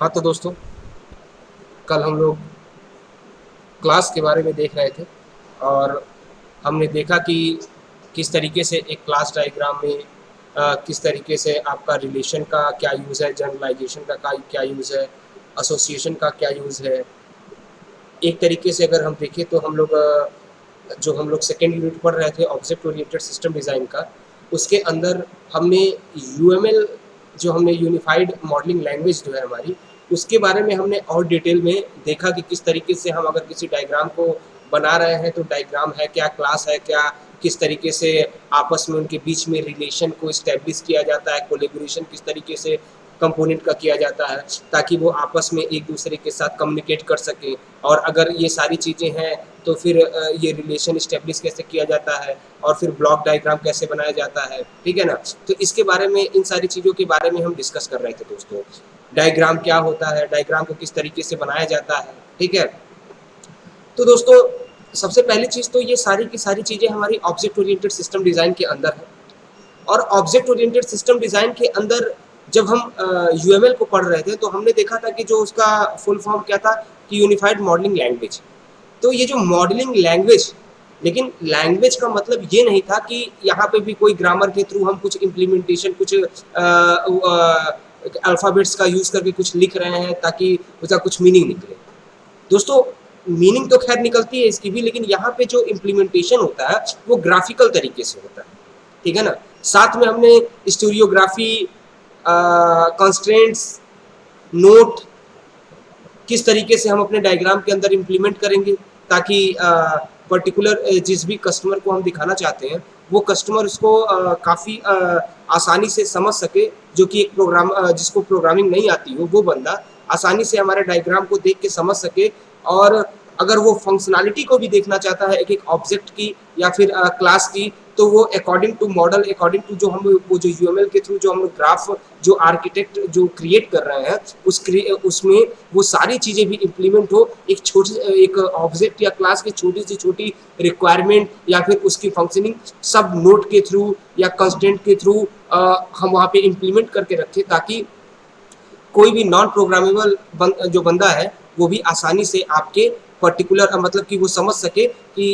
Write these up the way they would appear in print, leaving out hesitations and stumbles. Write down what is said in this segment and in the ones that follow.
हाँ तो दोस्तों, कल हम लोग क्लास के बारे में देख रहे थे और हमने देखा कि किस तरीके से एक क्लास डायग्राम में किस तरीके से आपका रिलेशन का क्या यूज़ है, जनरलाइजेशन का क्या यूज़ है, एसोसिएशन का क्या यूज़ है। एक तरीके से अगर हम देखें तो हम लोग जो हम लोग सेकेंड यूनिट पढ़ रहे थे ऑब्जेक्ट ओरिएंटेड सिस्टम डिज़ाइन का, उसके अंदर हमने यूएमएल जो हमने यूनिफाइड मॉडलिंग लैंग्वेज जो है हमारी, उसके बारे में हमने और डिटेल में देखा कि किस तरीके से हम अगर किसी डायग्राम को बना रहे हैं तो डायग्राम है क्या, क्लास है क्या, किस तरीके से आपस में उनके बीच में रिलेशन को इस्टेब्लिश किया जाता है, कोलेबोरेशन किस तरीके से कंपोनेंट का किया जाता है ताकि वो आपस में एक दूसरे के साथ कम्युनिकेट कर सकें। और अगर ये सारी चीज़ें हैं तो फिर ये रिलेशन इस्टेब्लिश कैसे किया जाता है और फिर ब्लॉक डायग्राम कैसे बनाया जाता है, ठीक है ना। तो इसके बारे में, इन सारी चीज़ों के बारे में हम डिस्कस कर रहे थे दोस्तों। डायग्राम क्या होता है, डायग्राम को किस तरीके से बनाया जाता है, ठीक है। तो दोस्तों, सबसे पहली चीज़ तो ये सारी की सारी चीज़ें हमारी ऑब्जेक्ट ओरिएंटेड सिस्टम डिज़ाइन के अंदर है। और ऑब्जेक्ट ओरिएंटेड सिस्टम डिज़ाइन के अंदर जब हम यूएमएल को पढ़ रहे थे तो हमने देखा था कि जो उसका फुल फॉर्म क्या था कि यूनिफाइड मॉडलिंग लैंग्वेज। तो ये जो मॉडलिंग लैंग्वेज, लेकिन लैंग्वेज का मतलब ये नहीं था कि यहाँ पे भी कोई ग्रामर के थ्रू हम कुछ इम्प्लीमेंटेशन, कुछ अल्फ़ाबेट्स का यूज़ करके कुछ लिख रहे हैं ताकि उसका कुछ मीनिंग निकले। दोस्तों, मीनिंग तो खैर निकलती है इसकी भी, लेकिन यहाँ पे जो इम्प्लीमेंटेशन होता है वो ग्राफिकल तरीके से होता है, ठीक है ना। साथ में हमने स्टोरियोग्राफी, कंस्ट्रेंट्स, नोट किस तरीके से हम अपने डायग्राम के अंदर इम्प्लीमेंट करेंगे ताकि पर्टिकुलर जिस भी कस्टमर को हम दिखाना चाहते हैं वो कस्टमर उसको काफ़ी आसानी से समझ सके, जो कि एक प्रोग्राम जिसको प्रोग्रामिंग नहीं आती हो वो बंदा आसानी से हमारे डायग्राम को देख के समझ सके। और अगर वो फंक्शनैलिटी को भी देखना चाहता है एक एक ऑब्जेक्ट की या फिर क्लास की, तो वो according to model, according to जो हम वो जो यूएमएल के थ्रू जो हम ग्राफ, जो आर्किटेक्ट जो क्रिएट कर रहे हैं उसमें वो सारी चीज़ें भी इम्प्लीमेंट हो। एक ऑब्जेक्ट या क्लास की छोटी से छोटी रिक्वायरमेंट या फिर उसकी फंक्शनिंग सब नोट के थ्रू या कंस्टेंट के थ्रू हम वहाँ पे इम्प्लीमेंट करके रखें ताकि कोई भी नॉन प्रोग्रामेबल जो बंदा है वो भी आसानी से आपके पर्टिकुलर मतलब कि वो समझ सके कि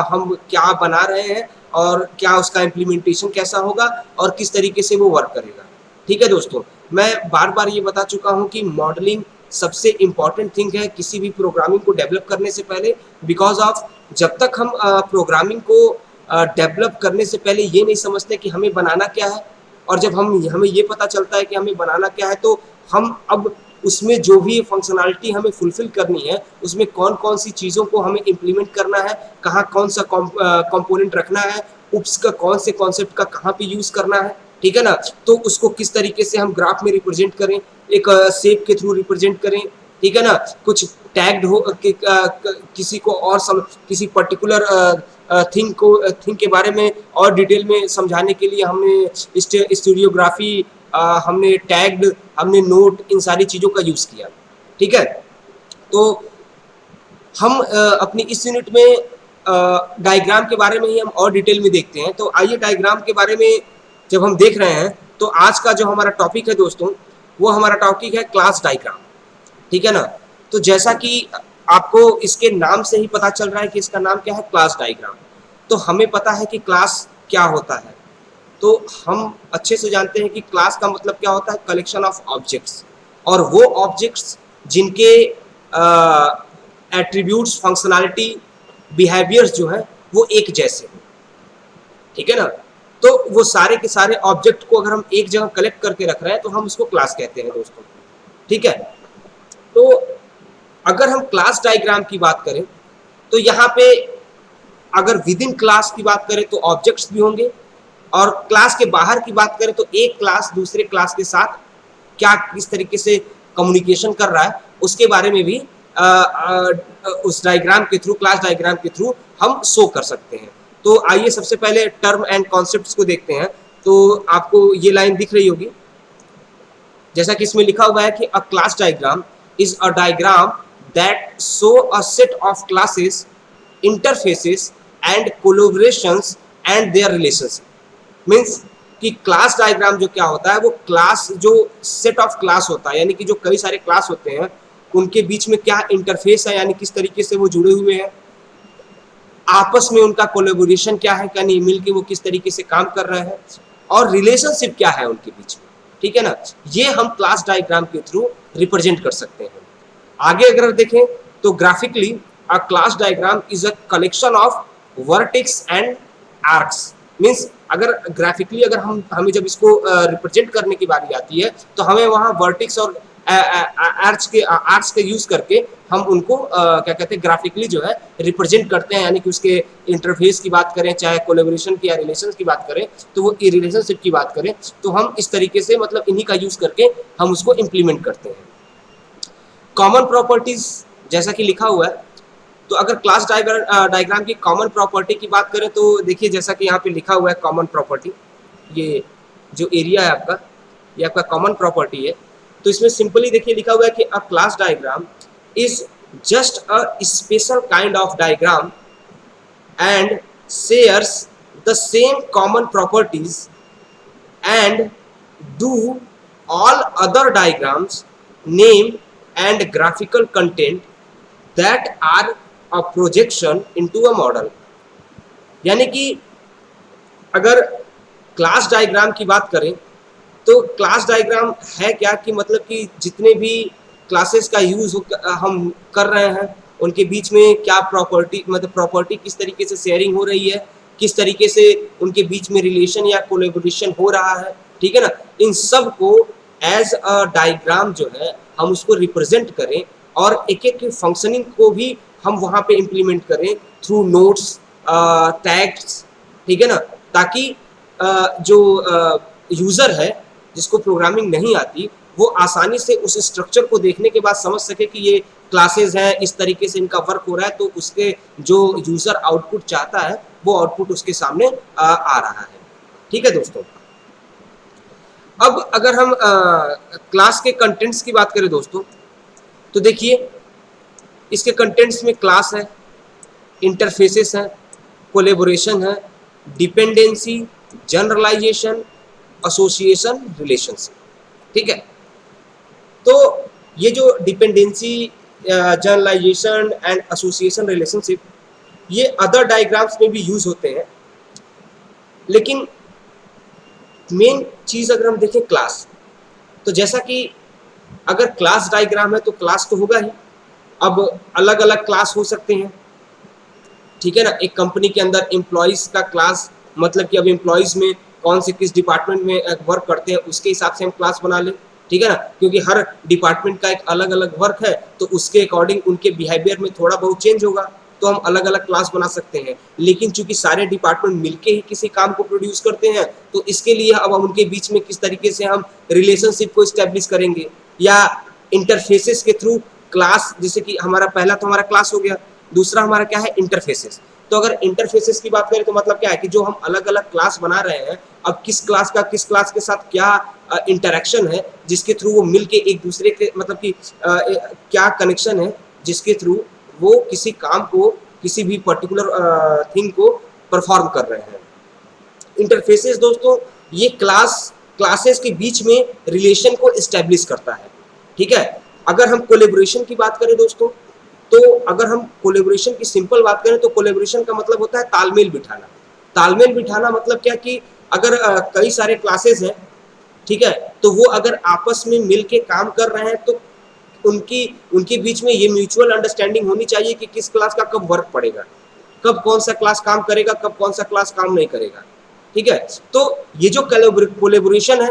हम क्या बना रहे हैं और क्या उसका इम्प्लीमेंटेशन कैसा होगा और किस तरीके से वो वर्क करेगा, ठीक है दोस्तों। मैं बार बार ये बता चुका हूँ कि मॉडलिंग सबसे इम्पॉर्टेंट थिंग है किसी भी प्रोग्रामिंग को डेवलप करने से पहले, बिकॉज ऑफ जब तक हम प्रोग्रामिंग को डेवलप करने से पहले ये नहीं समझते कि हमें बनाना क्या है, और जब हमें ये पता चलता है कि हमें बनाना क्या है तो हम अब उसमें जो भी फंक्शनैलिटी हमें फुलफिल करनी है उसमें कौन कौन सी चीज़ों को हमें इम्प्लीमेंट करना है, कहाँ कौन सा कंपोनेंट रखना है, उप्स का कौन से कॉन्सेप्ट का कहाँ पे यूज़ करना है, ठीक है ना। तो उसको किस तरीके से हम ग्राफ में रिप्रेजेंट करें, एक शेप के थ्रू रिप्रेजेंट करें, ठीक है ना। कुछ टैग्ड हो किसी को और किसी पर्टिकुलर थिंग के बारे में और डिटेल में समझाने के लिए हमने स्टूडियोग्राफी, हमने टैग्ड, हमने नोट, इन सारी चीज़ों का यूज़ किया, ठीक है। तो हम अपनी इस यूनिट में डायग्राम के बारे में ही हम और डिटेल में देखते हैं। तो आइए डायग्राम के बारे में जब हम देख रहे हैं तो आज का जो हमारा टॉपिक है दोस्तों, वो हमारा टॉपिक है क्लास डायग्राम, ठीक है ना। तो जैसा कि आपको इसके नाम से ही पता चल रहा है कि इसका नाम क्या है, क्लास डायग्राम। तो हमें पता है कि क्लास क्या होता है, तो हम अच्छे से जानते हैं कि क्लास का मतलब क्या होता है, कलेक्शन ऑफ ऑब्जेक्ट्स, और वो ऑब्जेक्ट्स जिनके एट्रीब्यूट्स, फंक्शनैलिटी, बिहेवियर्स जो है वो एक जैसे हो, ठीक है ना। तो वो सारे के सारे ऑब्जेक्ट को अगर हम एक जगह कलेक्ट करके रख रहे हैं तो हम उसको क्लास कहते हैं दोस्तों, ठीक है। तो अगर हम क्लास डायग्राम की बात करें तो यहाँ पे अगर विद इन क्लास की बात करें तो ऑब्जेक्ट्स भी होंगे, और क्लास के बाहर की बात करें तो एक क्लास दूसरे क्लास के साथ क्या किस तरीके से कम्युनिकेशन कर रहा है उसके बारे में भी उस डायग्राम के थ्रू, क्लास डायग्राम के थ्रू हम शो कर सकते हैं। तो आइए सबसे पहले टर्म एंड कॉन्सेप्ट्स को देखते हैं। तो आपको ये लाइन दिख रही होगी, जैसा कि इसमें लिखा हुआ है कि अ class diagram is a diagram that show a set of classes, interfaces and collaborations and their relationship। Means कि क्लास डायग्राम जो क्या होता है, वो क्लास जो सेट ऑफ क्लास होता है, यानी कि जो कई सारे क्लास होते हैं उनके बीच में क्या इंटरफेस है, यानी किस तरीके से वो जुड़े हुए हैं, आपस में उनका कोलेबोरेशन क्या है, क्या नहीं, मिलके वो किस तरीके से काम कर रहे हैं, और रिलेशनशिप क्या है उनके बीच में, ठीक है ना। ये हम क्लास डायग्राम के थ्रू रिप्रेजेंट कर सकते हैं। आगे अगर देखें तो graphically a class diagram is a collection of vertex and arcs. Means अगर ग्राफिकली अगर हमें जब इसको रिप्रेजेंट करने की बारी आती है तो हमें वहां वर्टेक्स और आर्क्स के यूज करके हम उनको क्या कहते हैं ग्राफिकली जो है रिप्रेजेंट करते हैं, यानी कि उसके इंटरफेस की बात करें, चाहे कोलेबोरेशन की या रिलेशन की बात करें, तो वो रिलेशनशिप की बात करें तो हम इस तरीके से मतलब इन्हीं का यूज करके हम उसको इम्प्लीमेंट करते हैं। कॉमन प्रॉपर्टीज जैसा कि लिखा हुआ है, तो अगर क्लास डायग्राम की कॉमन प्रॉपर्टी की बात करें तो देखिए जैसा कि यहाँ पे लिखा हुआ है कॉमन प्रॉपर्टी, ये जो एरिया है आपका, ये आपका कॉमन प्रॉपर्टी है। तो इसमें सिंपली देखिए लिखा हुआ है कि अ class diagram is just a special kind of diagram and shares the same common properties and do all other diagrams, name and graphical content that are a projection into a model। यानी कि अगर class diagram की बात करें तो class diagram है क्या कि मतलब कि जितने भी क्लासेस का यूज हम कर रहे हैं उनके बीच में क्या प्रॉपर्टी, मतलब प्रॉपर्टी किस तरीके से शेयरिंग हो रही है, किस तरीके से उनके बीच में रिलेशन या कोलेबोरेशन हो रहा है, ठीक है ना। इन सब को एज अ डायग्राम जो है हम उसको रिप्रेजेंट करें और एक एक फंक्शनिंग को भी हम वहाँ पे इम्प्लीमेंट करें थ्रू नोट्स, टैग्स, ठीक है ना, ताकि जो यूज़र है जिसको प्रोग्रामिंग नहीं आती वो आसानी से उस स्ट्रक्चर को देखने के बाद समझ सके कि ये क्लासेस हैं, इस तरीके से इनका वर्क हो रहा है, तो उसके जो यूज़र आउटपुट चाहता है वो आउटपुट उसके सामने आ रहा है, ठीक है दोस्तों। अब अगर हम क्लास के कंटेंट्स की बात करें दोस्तों, तो देखिए इसके कंटेंट्स में क्लास है, इंटरफेसेस हैं, कोलेबोरेशन है, डिपेंडेंसी, जनरलाइजेशन, एसोसिएशन, रिलेशनशिप, ठीक है। तो ये जो dependency, generalisation and association, relationship, ये अदर डायग्राम्स में भी यूज होते हैं, लेकिन मेन चीज अगर हम देखें क्लास, तो जैसा कि अगर क्लास डायग्राम है तो क्लास तो होगा ही, अब अलग अलग क्लास हो सकते हैं, ठीक है ना। एक कंपनी के अंदर एम्प्लॉयज़ का क्लास, मतलब कि अब एम्प्लॉयज़ में कौन से किस डिपार्टमेंट में वर्क करते हैं उसके हिसाब से हम क्लास बना लें, ठीक है ना, क्योंकि हर डिपार्टमेंट का एक अलग अलग वर्क है तो उसके अकॉर्डिंग उनके बिहेवियर में थोड़ा बहुत चेंज होगा, तो हम अलग अलग क्लास बना सकते हैं। लेकिन चूंकि सारे डिपार्टमेंट मिलके ही किसी काम को प्रोड्यूस करते हैं तो इसके लिए अब हम उनके बीच में किस तरीके से हम रिलेशनशिप को इस्टेब्लिश करेंगे, या इंटरफेसेस के थ्रू क्लास, जैसे कि हमारा पहला तो हमारा क्लास हो गया, दूसरा हमारा क्या है, इंटरफेसेस। तो अगर इंटरफेसेस की बात करें तो मतलब क्या है कि जो हम अलग अलग क्लास बना रहे हैं, अब किस क्लास का किस क्लास के साथ क्या इंटरेक्शन है जिसके थ्रू वो मिलके एक दूसरे के, मतलब कि क्या कनेक्शन है जिसके थ्रू वो किसी काम को, किसी भी पर्टिकुलर थिंग को परफॉर्म कर रहे हैं। इंटरफेसेस दोस्तों ये क्लासेस के बीच में रिलेशन को इस्टेब्लिश करता है, ठीक है। अगर हम कोलेबोरेशन की बात करें दोस्तों, तो अगर हम कोलेबोरेशन की सिंपल बात करें तो कोलेबोरेशन का मतलब होता है तालमेल बिठाना। तालमेल बिठाना मतलब क्या कि अगर कई सारे क्लासेस हैं, ठीक है, तो वो अगर आपस में मिल के काम कर रहे हैं तो उनके बीच में ये म्यूचुअल अंडरस्टैंडिंग होनी चाहिए कि किस क्लास का कब वर्क पड़ेगा, कब कौन सा क्लास काम करेगा, कब कौन सा क्लास काम नहीं करेगा, ठीक है। तो ये जो कोलेबोरेशन है,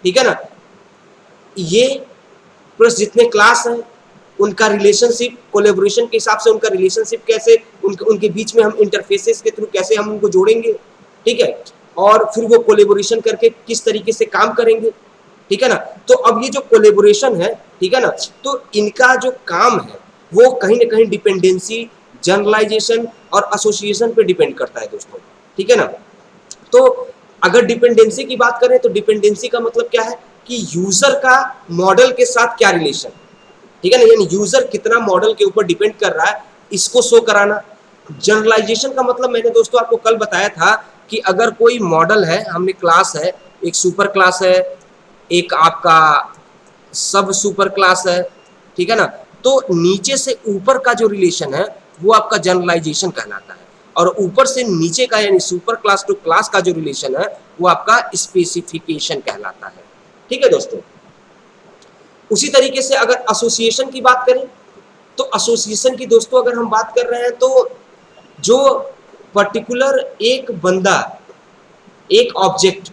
ठीक है ना, ये प्लस जितने क्लास हैं उनका रिलेशनशिप, कोलेबोरेशन के हिसाब से उनका रिलेशनशिप कैसे, उनके बीच में हम इंटरफेसेस के थ्रू कैसे हम उनको जोड़ेंगे, ठीक है, और फिर वो कोलेबोरेशन करके किस तरीके से काम करेंगे, ठीक है ना। तो अब ये जो कोलेबोरेशन है, ठीक है ना, तो इनका जो काम है वो कहीं ना कहीं डिपेंडेंसी, जनरलाइजेशन और एसोसिएशन पे डिपेंड करता है दोस्तों, ठीक है ना। तो अगर डिपेंडेंसी की बात करें तो डिपेंडेंसी का मतलब क्या है कि यूजर का मॉडल के साथ क्या रिलेशन, ठीक है ना, यानी यूजर कितना मॉडल के ऊपर डिपेंड कर रहा है इसको शो कराना। जनरलाइजेशन का मतलब मैंने दोस्तों आपको कल बताया था कि अगर कोई मॉडल है, हमने क्लास है, एक सुपर क्लास है, एक आपका सब सुपर क्लास है, ठीक है ना। तो नीचे से ऊपर का जो रिलेशन है वो आपका जनरलाइजेशन कहलाता है, और ऊपर से नीचे का यानी सुपर क्लास टू क्लास का जो रिलेशन है वो आपका स्पेसिफिकेशन कहलाता है। ठीक है दोस्तों। उसी तरीके से अगर एसोसिएशन की बात करें तो एसोसिएशन की दोस्तों अगर हम बात कर रहे हैं तो जो पर्टिकुलर एक बंदा, एक ऑब्जेक्ट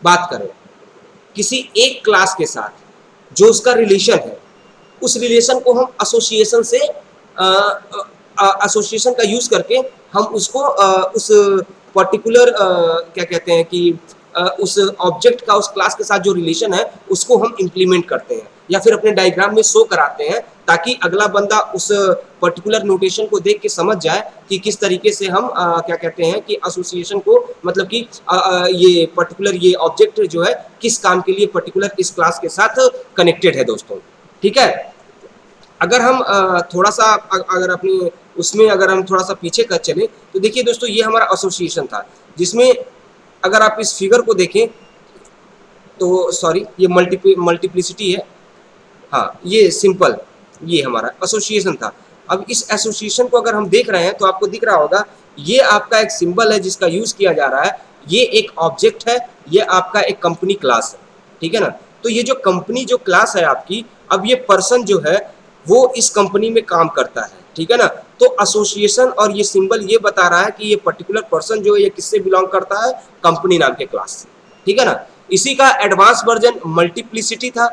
बात करें किसी एक क्लास के साथ जो उसका रिलेशन है, उस रिलेशन को हम एसोसिएशन से एसोसिएशन का यूज करके हम उसको उस पर्टिकुलर क्या कहते हैं कि उस ऑब्जेक्ट का उस क्लास के साथ जो रिलेशन है उसको हम इम्प्लीमेंट करते हैं या फिर अपने डायग्राम में शो कराते हैं, ताकि अगला बंदा उस पर्टिकुलर नोटेशन को देख के समझ जाए कि किस तरीके से हम क्या कहते हैं कि एसोसिएशन को, मतलब कि ये पर्टिकुलर ये ऑब्जेक्ट जो है किस काम के लिए पर्टिकुलर इस क्लास के साथ कनेक्टेड है दोस्तों। ठीक है। अगर हम थोड़ा सा अगर अपनी उसमें अगर हम थोड़ा सा पीछे कर चले तो देखिए दोस्तों, ये हमारा एसोसिएशन था जिसमें अगर आप इस फिगर को देखें तो सॉरी ये मल्टीप्लिसिटी है, हाँ ये सिंपल, ये हमारा एसोसिएशन था। अब इस एसोसिएशन को अगर हम देख रहे हैं तो आपको दिख रहा होगा ये आपका एक सिंबल है जिसका यूज किया जा रहा है, ये एक ऑब्जेक्ट है, ये आपका एक कंपनी क्लास है। ठीक है ना। तो ये जो कंपनी जो क्लास है आपकी, अब ये पर्सन जो है वो इस कंपनी में काम करता है। ठीक है ना। तो एसोसिएशन और ये सिंबल ये बता रहा है कि ये पर्टिकुलर पर्सन जो है ये किससे बिलोंग करता है, कंपनी नाम के क्लास से। ठीक है ना। इसी का एडवांस वर्जन मल्टीप्लिसिटी था।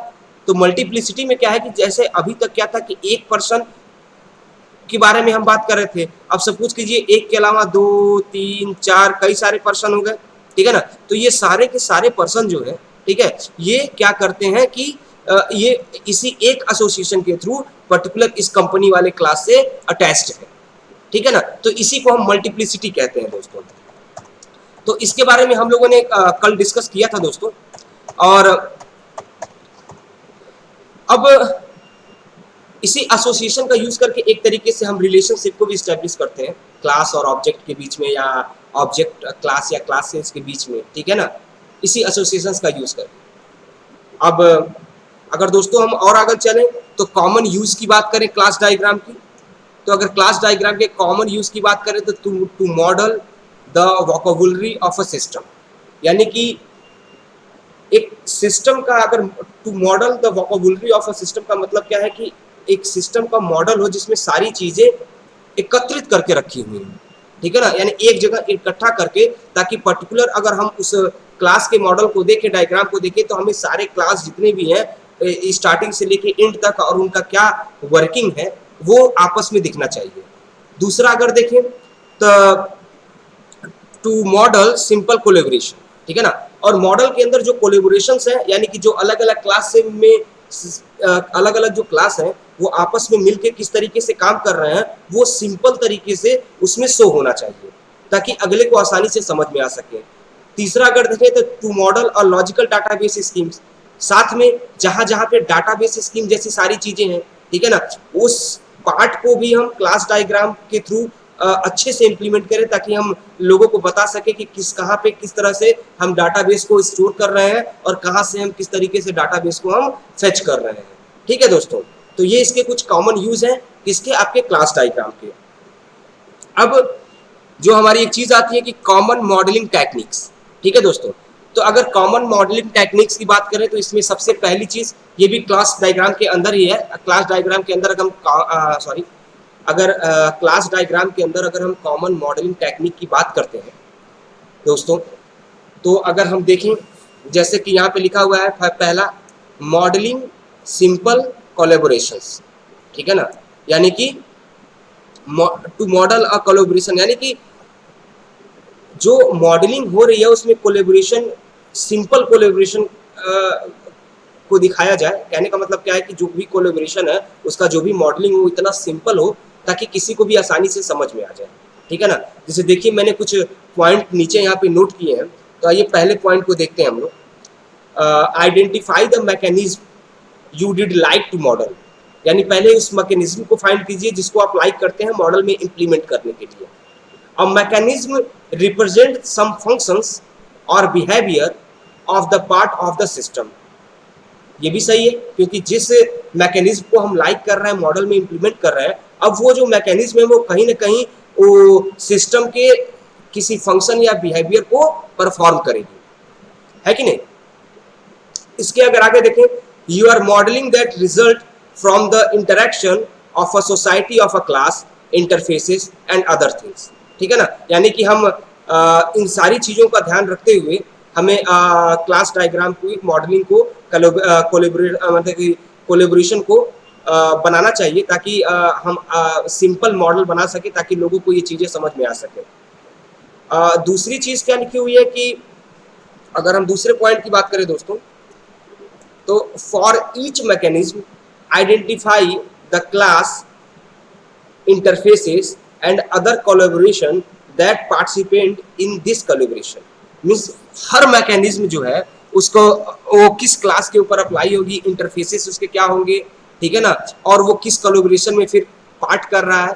तो मल्टीप्लिसिटी में क्या है कि जैसे अभी तक क्या था कि एक पर्सन के बारे में हम बात कर रहे थे, अब सपोज कीजिए एक के अलावा 2 3 4 कई सारे पर्सन हो गए। ठीक है ना। तो ये सारे के सारे पर्सन जो है, ठीक है, ये क्या करते हैं कि ये इसी एक एसोसिएशन के थ्रू पर्टिकुलर इस कंपनी वाले क्लास से अटैच्ड है। ठीक है ना। तो इसी को हम मल्टीप्लिसिटी कहते हैं दोस्तों। तो इसके बारे में हम लोगों ने कल डिस्कस किया था दोस्तों। और अब इसी एसोसिएशन का यूज करके एक तरीके से हम रिलेशनशिप को भी स्टैब्लिश करते हैं क्लास और ऑब्जेक्ट के बीच में, या ऑब्जेक्ट क्लास या क्लासेस के बीच में। ठीक है ना। इसी एसोसिएशंस का यूज करके अब अगर दोस्तों हम और आगे चलें तो कॉमन यूज की बात करें क्लास डायग्राम की, तो अगर क्लास डायग्राम के कॉमन यूज की बात करें तो to model the vocabulary of a system, यानी कि एक सिस्टम का अगर to model the vocabulary of a system का मतलब क्या है कि एक सिस्टम का मॉडल हो जिसमें सारी चीजें एकत्रित करके रखी हुई हैं। ठीक है ना। यानी एक जगह इकट्ठा करके, ताकि पर्टिकुलर अगर हम उस क्लास के मॉडल को देखें, डायग्राम को देखें, तो हमें सारे क्लास जितने भी हैं स्टार्टिंग से लेके एंड तक और उनका क्या वर्किंग है वो आपस में दिखना चाहिए। दूसरा अगर देखें तो टू मॉडल सिंपल कोलेबोरेशन। ठीक है ना। और मॉडल के अंदर जो कोलेबोरेशंस है, यानी कि जो अलग अलग क्लास से में अलग अलग जो क्लास है वो आपस में मिलकर किस तरीके से काम कर रहे हैं वो सिंपल तरीके से उसमें शो होना चाहिए, ताकि अगले को आसानी से समझ में आ सके। तीसरा अगर देखें तो टू मॉडल और लॉजिकल डाटाबेस स्कीम्स, साथ में जहां जहां पे डाटाबेस स्कीम जैसी सारी चीजें हैं, ठीक है ना, उस पार्ट को भी हम क्लास डायग्राम के थ्रू अच्छे से इम्प्लीमेंट करें, ताकि हम लोगों को बता सके कि कहाँ पे किस तरह से हम डाटाबेस को स्टोर कर रहे हैं और कहाँ से हम किस तरीके से डाटाबेस को हम फेच कर रहे हैं। ठीक है दोस्तों। तो ये इसके कुछ कॉमन यूज हैं किसके, आपके क्लास डायग्राम के। अब जो हमारी एक चीज आती है कि कॉमन मॉडलिंग टेक्निक्स। ठीक है दोस्तों। तो अगर कॉमन मॉडलिंग टेक्निक्स की बात करें तो इसमें सबसे पहली चीज, ये भी क्लास डायग्राम के अंदर ही है। क्लास डायग्राम के अंदर अगर क्लास डायग्राम के अंदर अगर हम कॉमन मॉडलिंग टेक्निक की बात करते हैं दोस्तों, तो अगर हम देखें जैसे कि यहाँ पे लिखा हुआ है पहला, मॉडलिंग सिंपल कोलैबोरेशंस। ठीक है ना। यानी कि टू मॉडल अ कोलैबोरेशन, यानी कि जो मॉडलिंग हो रही है उसमें कोलैबोरेशन, सिंपल कोलैबोरेशन को दिखाया जाए। कहने का मतलब क्या है कि जो भी कोलैबोरेशन है उसका जो भी मॉडलिंग हो इतना सिंपल हो ताकि किसी को भी आसानी से समझ में आ जाए। ठीक है ना। जैसे देखिए मैंने कुछ पॉइंट नीचे यहाँ पे नोट किए हैं, तो आइए पहले पॉइंट को देखते हैं हम लोग। Identify the mechanism you did like to model, यानी पहले उस मैकेनिज्म को फाइंड कीजिए जिसको आप लाइक करते हैं मॉडल में इंप्लीमेंट करने के लिए। A mechanism represent some functions or behavior of the part of the system। ये भी सही है, क्योंकि जिस मैकेनिज्म को हम लाइक कर रहे हैं, मॉडल में इंप्लीमेंट कर रहे हैं, अब वो जो मैकेनिज्म है वो कहीं ना कहीं वो सिस्टम के किसी फंक्शन या बिहेवियर को परफॉर्म करेगी, है कि नहीं। इसके अगर आगे देखें, you are modelling that result from the interaction of a society of a class interfaces and other things. ठीक है ना, यानी कि हम इन सारी चीज़ों का ध्यान रखते हुए हमें क्लास डायग्राम की मॉडलिंग को कोलेबोरेशन को बनाना चाहिए, ताकि हम सिंपल मॉडल बना सके, ताकि लोगों को ये चीज़ें समझ में आ सके। दूसरी चीज़ क्या लिखी हुई है कि अगर हम दूसरे पॉइंट की बात करें दोस्तों, तो for each mechanism identify the class interfaces and other collaboration that participate in this collaboration. Means her mechanism जो है उसको वो किस क्लास के ऊपर अप्लाई होगी, इंटरफेसेस उसके क्या होंगे, ठीक है ना, और वो किस कोलैबोरेशन में फिर पार्ट कर रहा है,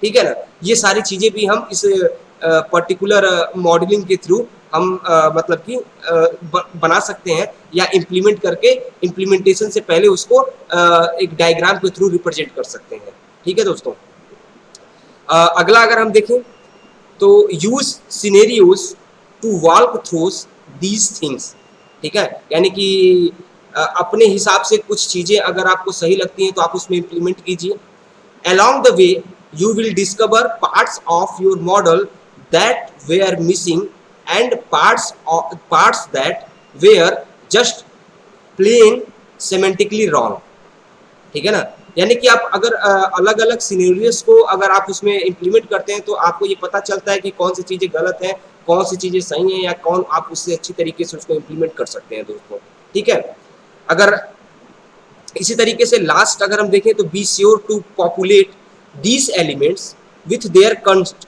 ठीक है ना। ये सारी चीज़ें भी हम इस पर्टिकुलर मॉडलिंग के थ्रू हम मतलब कि बना सकते हैं, या इम्प्लीमेंट करके इम्प्लीमेंटेशन से पहले उसको एक डायग्राम के थ्रू रिप्रेजेंट कर सकते हैं। ठीक है दोस्तों, अगला अगर हम देखें तो use scenarios to walk through these things. ठीक है, यानी कि अपने हिसाब से कुछ चीज़ें अगर आपको सही लगती हैं तो आप उसमें इम्प्लीमेंट कीजिए। Along the way, you will discover parts of your model that were missing and parts that were just plain semantically wrong। ठीक है ना, यानी कि आप अगर अलग अलग सिनेरियोस को अगर आप उसमें इम्प्लीमेंट करते हैं तो आपको ये पता चलता है कि कौन सी चीज़ें गलत हैं, कौन सी चीज़ें सही हैं, या कौन आप उससे अच्छी तरीके से उसको इम्प्लीमेंट कर सकते हैं दोस्तों। ठीक है, अगर इसी तरीके से लास्ट अगर हम देखें तो be sure to populate these elements with their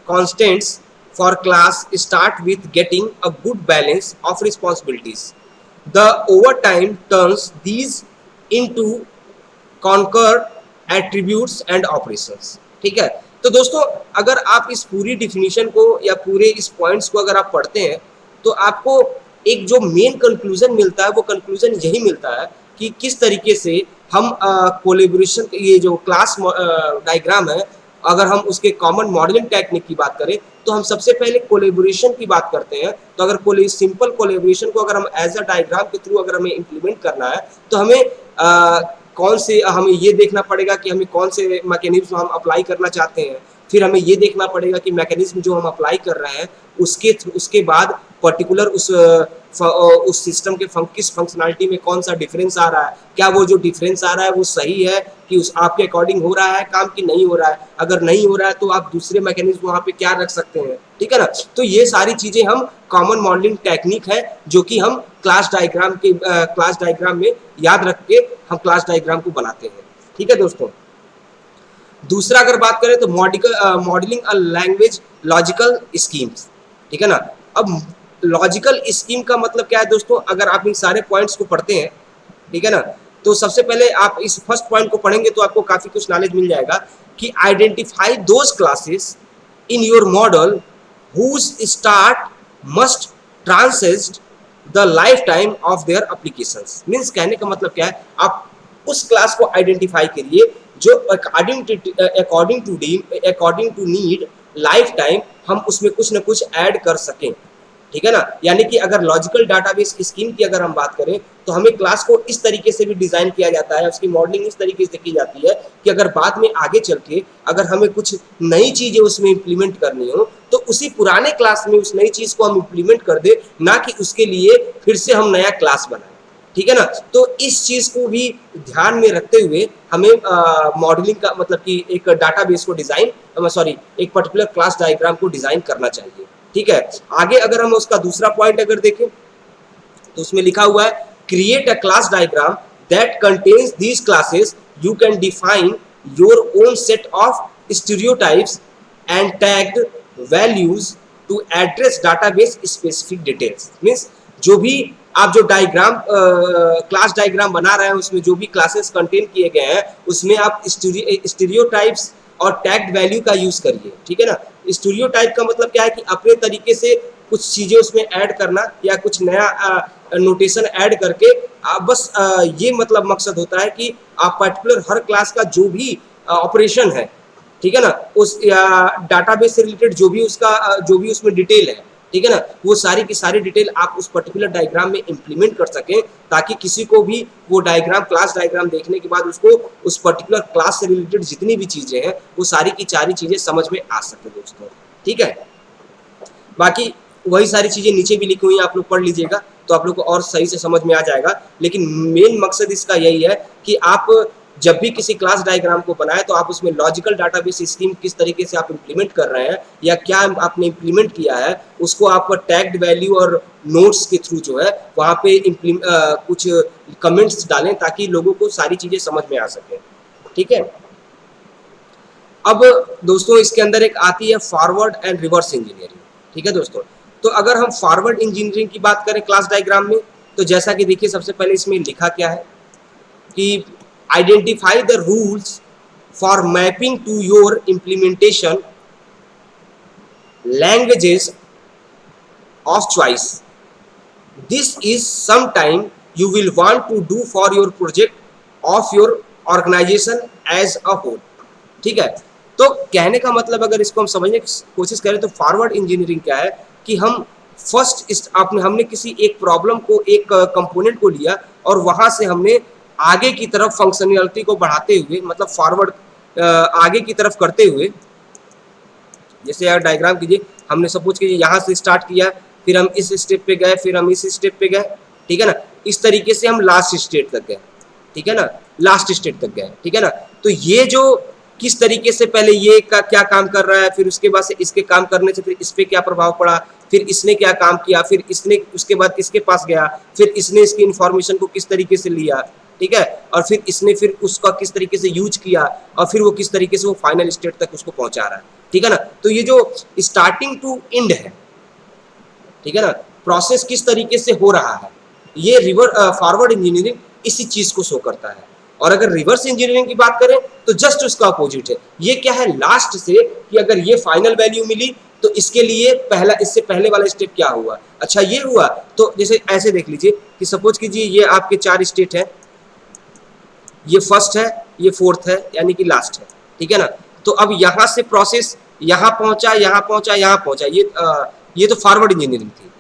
constants for class start with getting a good balance of responsibilities। The overtime turns these into concurrent attributes and operations। ठीक है, तो दोस्तों अगर आप इस पूरी डिफिनीशन को या पूरे इस पॉइंट्स को अगर आप पढ़ते हैं तो आपको एक जो मेन कंक्लूजन मिलता है वो कंक्लूजन यही मिलता है कि किस तरीके से हम कोलैबोरेशन, ये जो क्लास डायग्राम है, अगर हम उसके कॉमन मॉडलिंग टेक्निक की बात करें तो हम सबसे पहले कोलैबोरेशन की बात करते हैं। तो अगर सिंपल कोलैबोरेशन को अगर हम एज अ डायग्राम के थ्रू अगर हमें इम्प्लीमेंट करना है तो हमें ये देखना पड़ेगा कि हमें कौन से मैकेनिज्म हम अप्लाई करना चाहते हैं। फिर हमें ये देखना पड़ेगा कि मैकेनिज्म जो हम अप्लाई कर रहे हैं उसके बाद पर्टिकुलर उस सिस्टम के किस फंक्शनैलिटी में कौन सा डिफरेंस आ रहा है, क्या वो जो डिफरेंस आ रहा है वो सही है कि उस आपके अकॉर्डिंग हो रहा है काम की नहीं हो रहा है। अगर नहीं हो रहा है तो आप दूसरे मैकेनिज्म वहाँ पे क्या रख सकते हैं। ठीक है ना, तो ये सारी चीज़ें हम कॉमन मॉडलिंग टेक्निक है जो कि हम क्लास डायग्राम में याद रख के हम क्लास डायग्राम को बनाते हैं। ठीक है दोस्तों, दूसरा अगर बात करें तो modelling a language logical schemes. ठीक है ना, अब लॉजिकल स्कीम का मतलब क्या है दोस्तों, अगर आप इन सारे पॉइंट्स को पढ़ते हैं, ठीक है ना, तो सबसे पहले आप इस फर्स्ट पॉइंट को पढ़ेंगे तो आपको काफ़ी कुछ नॉलेज मिल जाएगा कि identify those classes in your model whose start must transcend the life time of their applications. Means कहने का मतलब क्या है, आप उस क्लास को आइडेंटिफाई करिए जो according to need lifetime हम उसमें कुछ ना कुछ ऐड कर सकें। ठीक है ना, यानी कि अगर लॉजिकल डाटाबेस स्कीम की अगर हम बात करें तो हमें क्लास को इस तरीके से भी डिजाइन किया जाता है, उसकी मॉडलिंग इस तरीके से की जाती है कि अगर बाद में आगे चल के अगर हमें कुछ नई चीजें उसमें इम्प्लीमेंट करनी हो तो उसी पुराने क्लास में उस नई चीज को हम इम्प्लीमेंट कर दे, ना कि उसके लिए फिर से हम नया क्लास बनाएं। ठीक है ना, तो इस चीज को भी ध्यान में रखते हुए हमें मॉडलिंग का मतलब कि एक डाटाबेस को एक पर्टिकुलर क्लास डायग्राम को डिजाइन करना चाहिए। ठीक है, आगे अगर हम उसका दूसरा पॉइंट अगर देखें तो उसमें लिखा हुआ है create a class diagram that contains these classes, you can define your own set of stereotypes and tagged values to address database specific details. Means जो भी आप जो डायग्राम क्लास डायग्राम बना रहे हैं उसमें जो भी क्लासेस कंटेन किए गए हैं उसमें आप स्टीरियोटाइप्स और टैग्ड वैल्यू का यूज करिए। ठीक है ना, स्टीरियोटाइप का मतलब क्या है कि अपने तरीके से कुछ चीजें उसमें ऐड करना या कुछ नया नोटेशन ऐड करके बस ये मतलब मकसद होता है कि आप पर्टिकुलर हर क्लास का जो भी ऑपरेशन है, ठीक है ना, उस डाटाबेस से रिलेटेड जो भी उसका जो भी उसमें डिटेल है, ठीक है ना, वो सारी की सारी डिटेल आप उस पर्टिकुलर डायग्राम में इंप्लीमेंट कर सकें, ताकि किसी को भी वो डायग्राम, क्लास डायग्राम देखने के बाद उसको उस पर्टिकुलर क्लास से रिलेटेड जितनी भी चीजें हैं वो सारी की सारी चीजें समझ में आ सके दोस्तों। ठीक है, बाकी वही सारी चीजें नीचे भी लिखी हुई हैं, आप लोग पढ़ लीजिएगा तो आप लोग को और सही से समझ में आ जाएगा। लेकिन मेन मकसद इसका यही है कि आप जब भी किसी क्लास डायग्राम को बनाए तो आप उसमें लॉजिकल डाटाबेस स्कीम किस तरीके से आप इंप्लीमेंट कर रहे हैं या क्या आपने इंप्लीमेंट किया है, उसको आप टैग्ड वैल्यू और नोट्स के थ्रू जो है वहाँ पे कुछ कमेंट्स डालें ताकि लोगों को सारी चीजें समझ में आ सके। ठीक है, अब दोस्तों इसके अंदर एक आती है फॉरवर्ड एंड रिवर्स इंजीनियरिंग। ठीक है दोस्तों, तो अगर हम फॉरवर्ड इंजीनियरिंग की बात करें क्लास डायग्राम में, तो जैसा कि देखिए सबसे पहले इसमें लिखा क्या है कि identify the rules for mapping to your implementation languages of choice. This is some time you will want to do for your project of your organisation as a whole. ठीक है, तो कहने का मतलब अगर इसको हम समझने की कोशिश करें तो फॉरवर्ड इंजीनियरिंग क्या है कि हम फर्स्ट हमने किसी एक प्रॉब्लम को, एक कंपोनेंट को लिया और वहां से हमने आगे की तरफ फंक्शनलिटी को बढ़ाते हुए, मतलब फॉरवर्ड आगे की तरफ करते हुए, जैसे यार डायग्राम कीजिए, हमने सपोज कीजिए यहाँ से स्टार्ट किया, फिर हम इस स्टेप पे गए, फिर हम इस स्टेप पे गए, ठीक है ना, इस तरीके से हम लास्ट स्टेट तक गए, ठीक है ना, लास्ट स्टेट तक गए, ठीक है ना। तो ये जो किस तरीके से पहले ये का क्या काम कर रहा है, फिर उसके बाद से इसके काम करने से फिर इस पे क्या प्रभाव पड़ा, फिर इसने क्या काम किया, फिर इसने उसके बाद इसके पास गया, फिर इसने इसकी इंफॉर्मेशन को किस तरीके से लिया, ठीक है, और फिर इसने फिर उसका किस तरीके से यूज किया और फिर वो किस तरीके से वो फाइनल स्टेट तक उसको पहुंचा रहा है, ठीक है ना। तो ये जो स्टार्टिंग टू एंड है, ठीक है ना, प्रोसेस किस तरीके से हो रहा है, ये फॉरवर्ड इंजीनियरिंग इसी चीज को शो करता है। और अगर रिवर्स इंजीनियरिंग की बात करें तो जस्ट उसका अपोजिट है। ये क्या है, लास्ट से कि अगर ये फाइनल वैल्यू मिली तो इसके लिए पहला, इससे पहले वाला स्टेप क्या हुआ, अच्छा ये हुआ, तो जैसे ऐसे देख लीजिए कि सपोज कीजिए ये आपके 4 स्टेट है, ये फर्स्ट है, ये फोर्थ है, यानी कि लास्ट है, ठीक है ना। तो अब यहाँ से प्रोसेस यहाँ पहुंचा, यहाँ पहुंचा, यहाँ पहुंचा, ये तो फॉरवर्ड इंजीनियरिंग थी,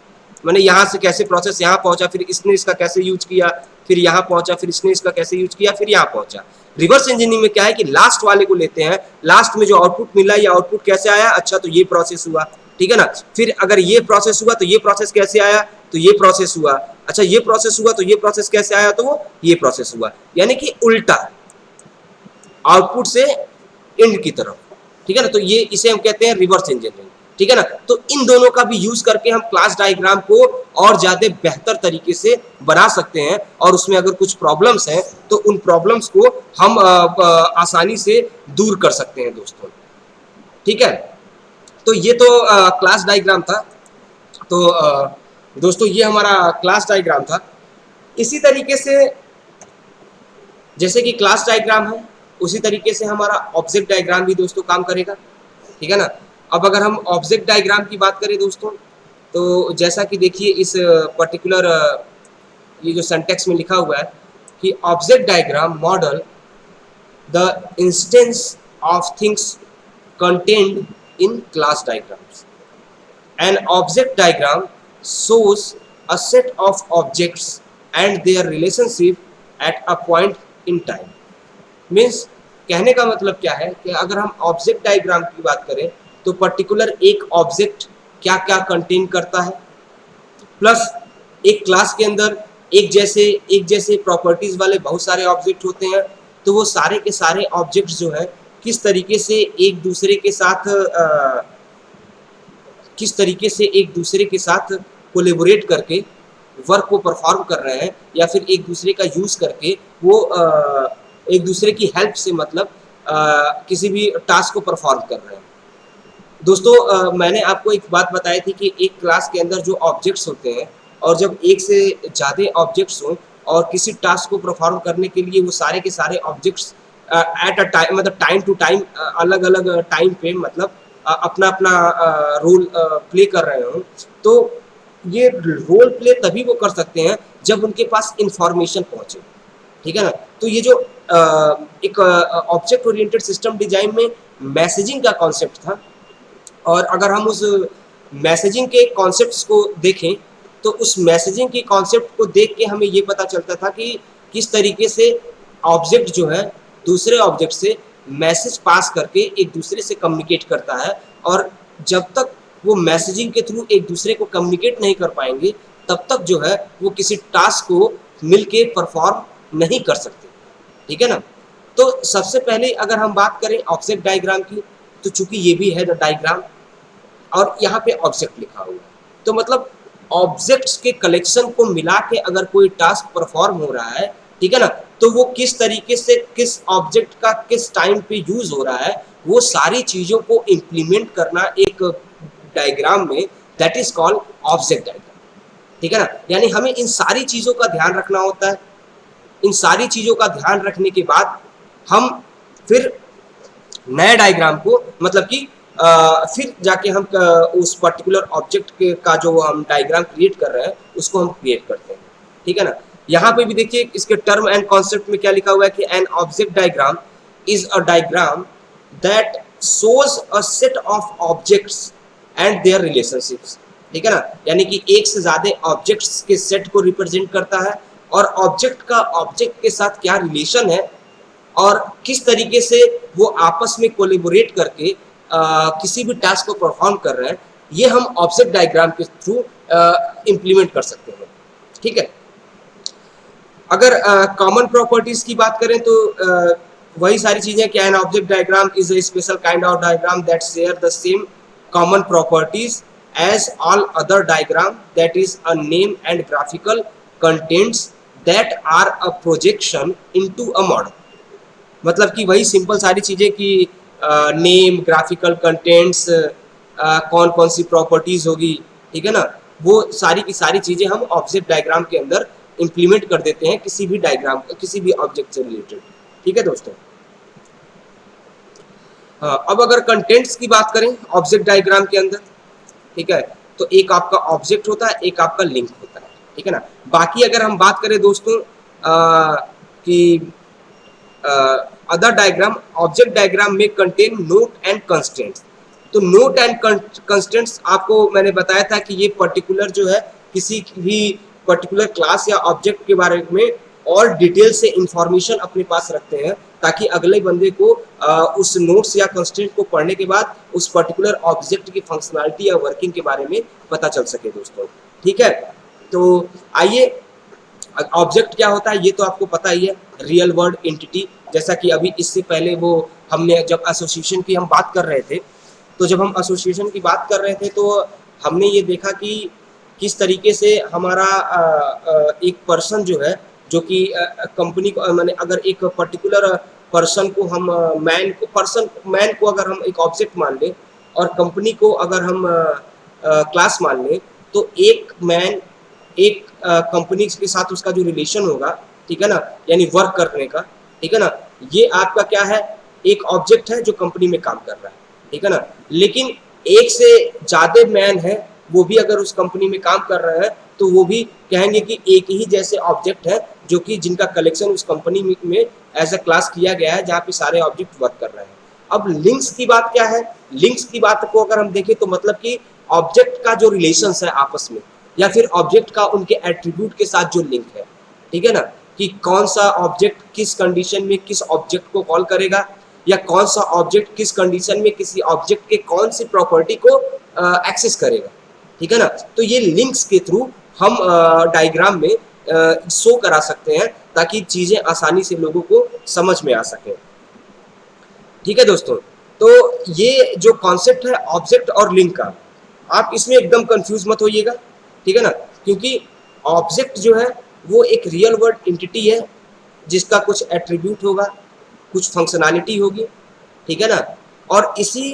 मैंने यहाँ से कैसे प्रोसेस यहाँ पहुंचा, फिर इसने इसका कैसे यूज किया, फिर यहाँ पहुंचा, फिर इसने इसका कैसे यूज किया, फिर यहाँ पहुंचा। रिवर्स इंजीनियरिंग में क्या है कि लास्ट वाले को लेते हैं, लास्ट में जो आउटपुट मिला, ये आउटपुट कैसे आया, अच्छा तो ये प्रोसेस हुआ, ठीक है ना, फिर अगर ये प्रोसेस हुआ तो ये प्रोसेस कैसे आया, तो ये प्रोसेस हुआ, अच्छा ये प्रोसेस हुआ तो ये प्रोसेस कैसे आया, तो वो ये प्रोसेस हुआ, यानी कि उल्टा आउटपुट से एंड की तरफ, ठीक है ना। तो ये इसे हम कहते हैं रिवर्स इंजीनियरिंग, ठीक है ना। तो इन दोनों का भी यूज करके हम क्लास डायग्राम को और ज्यादा बेहतर तरीके से बना सकते हैं, और उसमें अगर कुछ प्रॉब्लम्स हैं तो उन प्रॉब्लम्स को हम आसानी से दूर कर सकते हैं दोस्तों, ठीक है। तो ये तो क्लास डायग्राम था। तो दोस्तों ये हमारा क्लास डायग्राम था। इसी तरीके से जैसे कि क्लास डायग्राम है, उसी तरीके से हमारा ऑब्जेक्ट डायग्राम भी दोस्तों काम करेगा, ठीक है ना। अब अगर हम ऑब्जेक्ट डायग्राम की बात करें दोस्तों, तो जैसा कि देखिए इस पर्टिकुलर ये जो सिंटैक्स में लिखा हुआ है कि object diagram model the instance of things contained in class diagrams. An object diagram shows a set of objects and their relationship at a point in time. Means कहने का मतलब क्या है कि अगर हम ऑब्जेक्ट डायग्राम की बात करें तो पर्टिकुलर एक ऑब्जेक्ट क्या क्या कंटेन करता है, प्लस एक क्लास के अंदर एक जैसे प्रॉपर्टीज वाले बहुत सारे ऑब्जेक्ट होते हैं, तो वो सारे के सारे ऑब्जेक्ट्स जो है किस तरीके से एक दूसरे के साथ कोलेबोरेट करके वर्क को परफॉर्म कर रहे हैं, या फिर एक दूसरे का यूज करके वो एक दूसरे की हेल्प से मतलब किसी भी टास्क को परफॉर्म कर रहे हैं। दोस्तों मैंने आपको एक बात बताई थी कि एक क्लास के अंदर जो ऑब्जेक्ट्स होते हैं, और जब एक से ज़्यादा ऑब्जेक्ट्स हों और किसी टास्क को परफॉर्म करने के लिए वो सारे के सारे ऑब्जेक्ट्स एट अ टाइम, मतलब टाइम टू टाइम, अलग अलग टाइम पे मतलब अपना अपना रोल प्ले कर रहे हो, तो ये रोल प्ले तभी वो कर सकते हैं जब उनके पास इंफॉर्मेशन पहुंचे, ठीक है ना। तो ये जो एक ऑब्जेक्ट ओरिएंटेड सिस्टम डिजाइन में मैसेजिंग का कॉन्सेप्ट था, और अगर हम उस मैसेजिंग के कॉन्सेप्ट्स को देखें तो उस मैसेजिंग के कॉन्सेप्ट को देख के हमें ये पता चलता था कि किस तरीके से ऑब्जेक्ट जो है दूसरे ऑब्जेक्ट से मैसेज पास करके एक दूसरे से कम्युनिकेट करता है, और जब तक वो मैसेजिंग के थ्रू एक दूसरे को कम्युनिकेट नहीं कर पाएंगे तब तक जो है वो किसी टास्क को मिलके परफॉर्म नहीं कर सकते, ठीक है ना। तो सबसे पहले अगर हम बात करें ऑब्जेक्ट डायग्राम की, तो चूंकि ये भी है डायग्राम और यहाँ पे ऑब्जेक्ट लिखा हुआ है, तो मतलब ऑब्जेक्ट्स के कलेक्शन को मिला के अगर कोई टास्क परफॉर्म हो रहा है, ठीक है ना, तो वो किस तरीके से किस ऑब्जेक्ट का किस टाइम पे यूज हो रहा है, वो सारी चीजों को इम्प्लीमेंट करना एक डायग्राम में, that is called object diagram, ठीक है ना। यानी हमें इन सारी चीजों का ध्यान रखना होता है। इन सारी चीजों का ध्यान रखने के बाद हम फिर नए डायग्राम को मतलब कि फिर जाके हम उस पर्टिकुलर ऑब्जेक्ट का जो हम डायग्राम क्रिएट कर रहे हैं उसको हम क्रिएट करते हैं, ठीक है ना। यहाँ पे भी देखिए इसके टर्म एंड कॉन्सेप्ट में क्या लिखा हुआ है कि N object diagram is a diagram that shows a set of objects and there relationships, ठीक है ना। यानी कि एक से ज्यादा ऑब्जेक्ट्स के सेट को रिप्रेजेंट करता है और ऑब्जेक्ट का ऑब्जेक्ट के साथ क्या रिलेशन है और किस तरीके से वो आपस में कोलेबोरेट करके किसी भी टास्क को परफॉर्म कर रहे हैं, ये हम ऑब्जेक्ट डायग्राम के थ्रू इम्प्लीमेंट कर सकते हैं, ठीक है। अगर कॉमन प्रॉपर्टीज की बात करें तो वही सारी चीजें कि N object diagram is a special kind of diagram that share the same common properties as all other diagram, that is a name and graphical contents that are a projection into a model। मतलब कि वही simple सारी चीजें कि name, graphical contents, कौन कौन सी properties होगी, ठीक है ना, वो सारी की सारी चीजें हम ऑब्जेक्ट डायग्राम के अंदर इंप्लीमेंट कर देते हैं किसी भी डायग्राम किसी भी ऑब्जेक्ट से रिलेटेड, ठीक है दोस्तों। अब अगर कंटेंट्स की बात करें ऑब्जेक्ट डायग्राम के अंदर, ठीक है, तो एक आपका ऑब्जेक्ट होता है, एक आपका लिंक होता है, ठीक है ना। बाकी अगर हम बात करें दोस्तों कि अदर डायग्राम, ऑब्जेक्ट डायग्राम में कंटेन नोट एंड कंस्ट्रेंट्स। तो नोट एंड कंस्ट्रेंट्स आपको मैंने बताया था कि ये पर्टिकुलर जो है किसी भी पर्टिकुलर क्लास या ऑब्जेक्ट के बारे में और डिटेल से इंफॉर्मेशन अपने पास रखते हैं ताकि अगले बंदे को उस नोट्स या कंस्ट्रेंट को पढ़ने के बाद उस पर्टिकुलर ऑब्जेक्ट की फंक्शनैलिटी या वर्किंग के बारे में पता चल सके दोस्तों, ठीक है। तो आइए, ऑब्जेक्ट क्या होता है ये तो आपको पता ही है, रियल वर्ल्ड एंटिटी। जैसा कि अभी इससे पहले वो हमने जब एसोसिएशन की हम बात कर रहे थे, तो जब हम एसोसिएशन की बात कर रहे थे तो हमने ये देखा कि किस तरीके से हमारा एक पर्सन जो है जो कि कंपनी को मैंने अगर एक पर्टिकुलर पर्सन को हम मैन को अगर हम एक ऑब्जेक्ट मान लें और कंपनी को अगर हम क्लास मान लें, तो एक मैन एक कंपनी के साथ उसका जो रिलेशन होगा, ठीक है ना, यानी वर्क करने का, ठीक है ना, ये आपका क्या है, एक ऑब्जेक्ट है जो कंपनी में काम कर रहा है, ठीक है ना। लेकिन एक से ज्यादा मैन है, वो भी अगर उस कंपनी में काम कर रहे हैं तो वो भी कहेंगे कि एक ही जैसे ऑब्जेक्ट है जो कि जिनका कलेक्शन उस कंपनी में एज अ क्लास किया गया है जहाँ पे सारे ऑब्जेक्ट वर्क कर रहे हैं। अब लिंक्स की बात क्या है, लिंक्स की बात को अगर हम देखें तो मतलब कि ऑब्जेक्ट का जो रिलेशन है आपस में या फिर ऑब्जेक्ट का उनके एट्रीब्यूट के साथ जो लिंक है, ठीक है ना, कि कौन सा ऑब्जेक्ट किस कंडीशन में किस ऑब्जेक्ट को कॉल करेगा या कौन सा ऑब्जेक्ट किस कंडीशन में किसी ऑब्जेक्ट के कौन सी प्रॉपर्टी को एक्सेस करेगा, ठीक है ना। तो ये लिंक्स के थ्रू हम डायग्राम में शो करा सकते हैं ताकि चीजें आसानी से लोगों को समझ में आ सके, ठीक है दोस्तों। तो ये जो कॉन्सेप्ट है ऑब्जेक्ट और लिंक का, आप इसमें एकदम कंफ्यूज मत होइएगा, ठीक है ना, क्योंकि ऑब्जेक्ट जो है वो एक रियल वर्ल्ड एंटिटी है जिसका कुछ एट्रीब्यूट होगा, कुछ फंक्शनैलिटी होगी, ठीक है ना, और इसी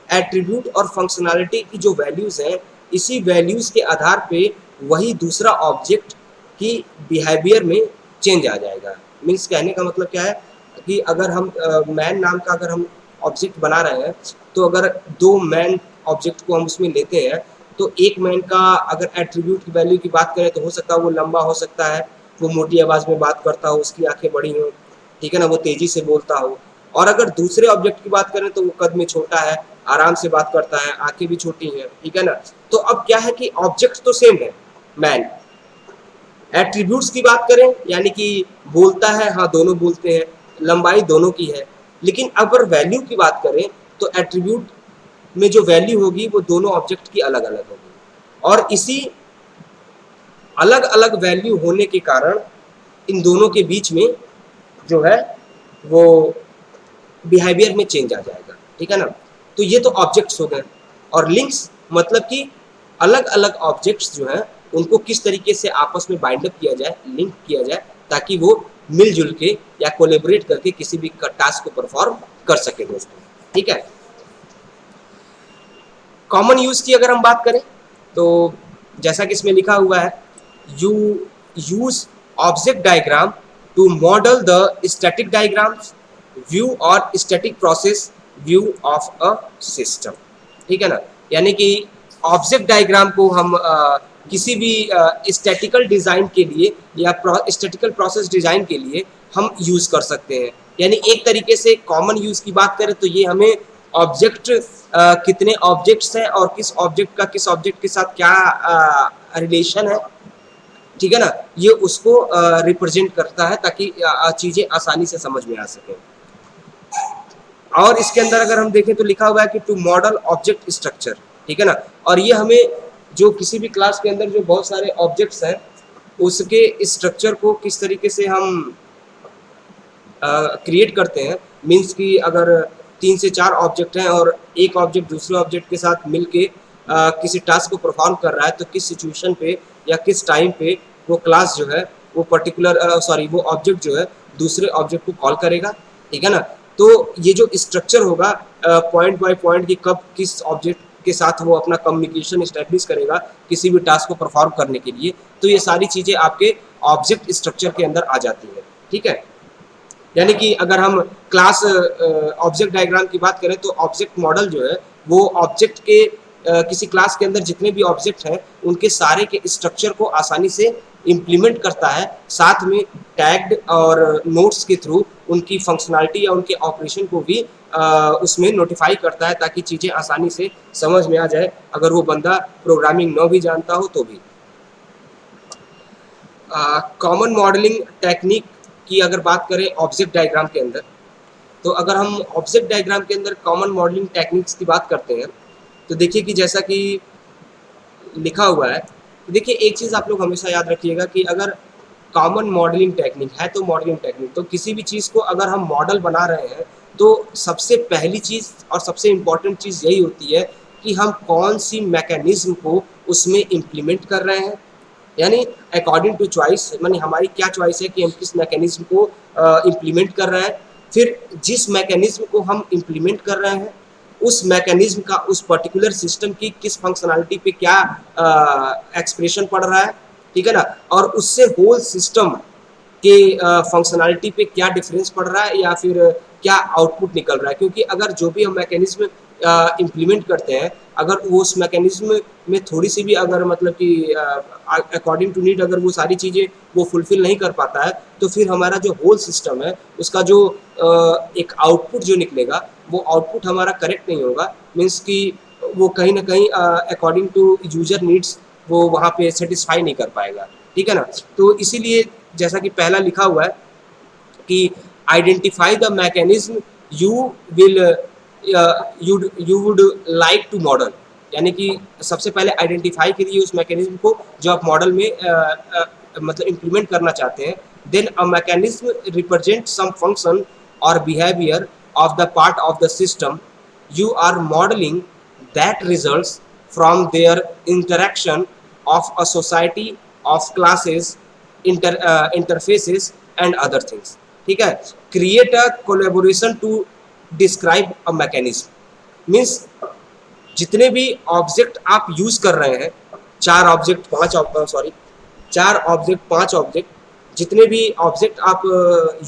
एट्रीब्यूट और फंक्शनैलिटी की जो वैल्यूज हैं, इसी वैल्यूज के आधार पे वही दूसरा ऑब्जेक्ट की बिहेवियर में चेंज आ जाएगा। मीन्स कहने का मतलब क्या है कि अगर हम मैन नाम का अगर हम ऑब्जेक्ट बना रहे हैं, तो अगर दो मैन ऑब्जेक्ट को हम उसमें लेते हैं, तो एक मैन का अगर एट्रीब्यूट की वैल्यू की बात करें तो हो सकता है वो लंबा हो सकता है, वो मोटी आवाज़ में बात करता हो, उसकी आंखें बड़ी हों, ठीक है ना, वो तेज़ी से बोलता हो। और अगर दूसरे ऑब्जेक्ट की बात करें तो वो कद में छोटा है, आराम से बात करता है, आंखें भी छोटी हैं, ठीक है ना। तो अब क्या है कि ऑब्जेक्ट तो सेम है मैन, एट्रीब्यूट्स की बात करें यानी कि बोलता है, हाँ दोनों बोलते हैं, लंबाई दोनों की है, लेकिन अगर वैल्यू की बात करें तो एट्रीब्यूट में जो वैल्यू होगी वो दोनों ऑब्जेक्ट की अलग अलग होगी, और इसी अलग अलग वैल्यू होने के कारण इन दोनों के बीच में जो है वो बिहेवियर में चेंज आ जाएगा, ठीक है ना। तो ये तो ऑब्जेक्ट्स हो गए, और लिंक्स मतलब कि अलग अलग ऑब्जेक्ट्स जो हैं उनको किस तरीके से आपस में बाइंड अप किया जाए, लिंक किया जाए, ताकि वो मिलजुल के या कोलेबरेट करके किसी भी टास्क को परफॉर्म कर सके दोस्तों, ठीक है। कॉमन यूज की अगर हम बात करें तो जैसा कि इसमें लिखा हुआ है, you use object diagram to model the static diagrams view और static process view of a system, ठीक है ना। यानी कि ऑब्जेक्ट डायग्राम को हम किसी भी स्टैटिकल डिज़ाइन के लिए या स्टैटिकल प्रोसेस डिज़ाइन के लिए हम यूज़ कर सकते हैं। यानी एक तरीके से कॉमन यूज़ की बात करें तो ये हमें ऑब्जेक्ट कितने ऑब्जेक्ट्स हैं और किस ऑब्जेक्ट का किस ऑब्जेक्ट के साथ क्या रिलेशन है, ठीक है ना, ये उसको रिप्रेजेंट करता है ताकि चीज़ें आसानी से समझ में आ सकें। और इसके अंदर अगर हम देखें तो लिखा हुआ है कि टू मॉडल ऑब्जेक्ट स्ट्रक्चर, ठीक है ना। और ये हमें जो किसी भी क्लास के अंदर जो बहुत सारे ऑब्जेक्ट्स हैं उसके स्ट्रक्चर को किस तरीके से हम क्रिएट करते हैं, मीन्स कि अगर 3 से 4 ऑब्जेक्ट हैं और एक ऑब्जेक्ट दूसरे ऑब्जेक्ट के साथ मिलके किसी टास्क को परफॉर्म कर रहा है, तो किस सिचुएशन पे या किस टाइम पे वो क्लास जो है वो पर्टिकुलर वो ऑब्जेक्ट जो है दूसरे ऑब्जेक्ट को कॉल करेगा, ठीक है ना। तो ये जो स्ट्रक्चर होगा पॉइंट बाय पॉइंट कि कब किस ऑब्जेक्ट के साथ वो अपना कम्युनिकेशन इस्टेब्लिश करेगा किसी भी टास्क को परफॉर्म करने के लिए, तो ये सारी चीज़ें आपके ऑब्जेक्ट स्ट्रक्चर के अंदर आ जाती हैं, ठीक है। यानी कि अगर हम क्लास ऑब्जेक्ट डायग्राम की बात करें तो ऑब्जेक्ट मॉडल जो है वो ऑब्जेक्ट के किसी क्लास के अंदर जितने भी ऑब्जेक्ट हैं उनके सारे के स्ट्रक्चर को आसानी से इम्प्लीमेंट करता है, साथ में टैग्ड और नोट्स के थ्रू उनकी फंक्शनैलिटी या उनके ऑपरेशन को भी उसमें नोटिफाई करता है ताकि चीज़ें आसानी से समझ में आ जाए, अगर वो बंदा प्रोग्रामिंग न भी जानता हो तो भी। कॉमन मॉडलिंग टेक्निक की अगर बात करें ऑब्जेक्ट डायग्राम के अंदर, तो अगर हम ऑब्जेक्ट डायग्राम के अंदर कॉमन मॉडलिंग टेक्निक्स की बात करते हैं तो देखिए कि जैसा कि लिखा हुआ है, तो देखिए एक चीज़ आप लोग हमेशा याद रखिएगा कि अगर कॉमन मॉडलिंग टेक्निक है तो मॉडलिंग टेक्निक तो किसी भी चीज़ को अगर हम मॉडल बना रहे हैं तो सबसे पहली चीज़ और सबसे इम्पॉर्टेंट चीज़ यही होती है कि हम कौन सी मैकेनिज्म को उसमें इम्प्लीमेंट कर रहे हैं, यानी अकॉर्डिंग टू चॉइस, यानी हमारी क्या चॉइस है कि हम किस मैकेनिज्म को इम्प्लीमेंट कर रहे हैं, फिर जिस मैकेनिज्म को हम इम्प्लीमेंट कर रहे हैं उस मैकेनिज्म का उस पर्टिकुलर सिस्टम की किस फंक्शनैलिटी पे क्या एक्सप्रेशन पड़ रहा है, ठीक है ना, और उससे होल सिस्टम के फंक्शनैलिटी पे क्या डिफरेंस पड़ रहा है या फिर क्या आउटपुट निकल रहा है। क्योंकि अगर जो भी हम मैकेनिज्म इम्प्लीमेंट करते हैं अगर वो उस मैकेनिज्म में थोड़ी सी भी अगर मतलब कि अकॉर्डिंग टू नीड अगर वो सारी चीज़ें वो फुलफिल नहीं कर पाता है तो फिर हमारा जो होल सिस्टम है उसका जो एक आउटपुट जो निकलेगा वो आउटपुट हमारा करेक्ट नहीं होगा, मीन्स कि वो कहीं ना कहीं अकॉर्डिंग टू यूजर नीड्स वो वहाँ पे सेटिस्फाई नहीं कर पाएगा, ठीक है ना। तो इसीलिए जैसा कि पहला लिखा हुआ है कि identify the mechanism you will you would like to model, यानी कि सबसे पहले आइडेंटिफाई करिए उस मैकेनिज्म को जो आप मॉडल में मतलब इम्प्लीमेंट करना चाहते हैं। Then a mechanism represent some function और behaviour of the part of the system you are modeling that results from their interaction of a society of classes interfaces and other things, ठीक है। create a collaboration to describe a mechanism means जितने भी object आप use कर रहे हैं, 4 object 5 object जितने भी ऑब्जेक्ट आप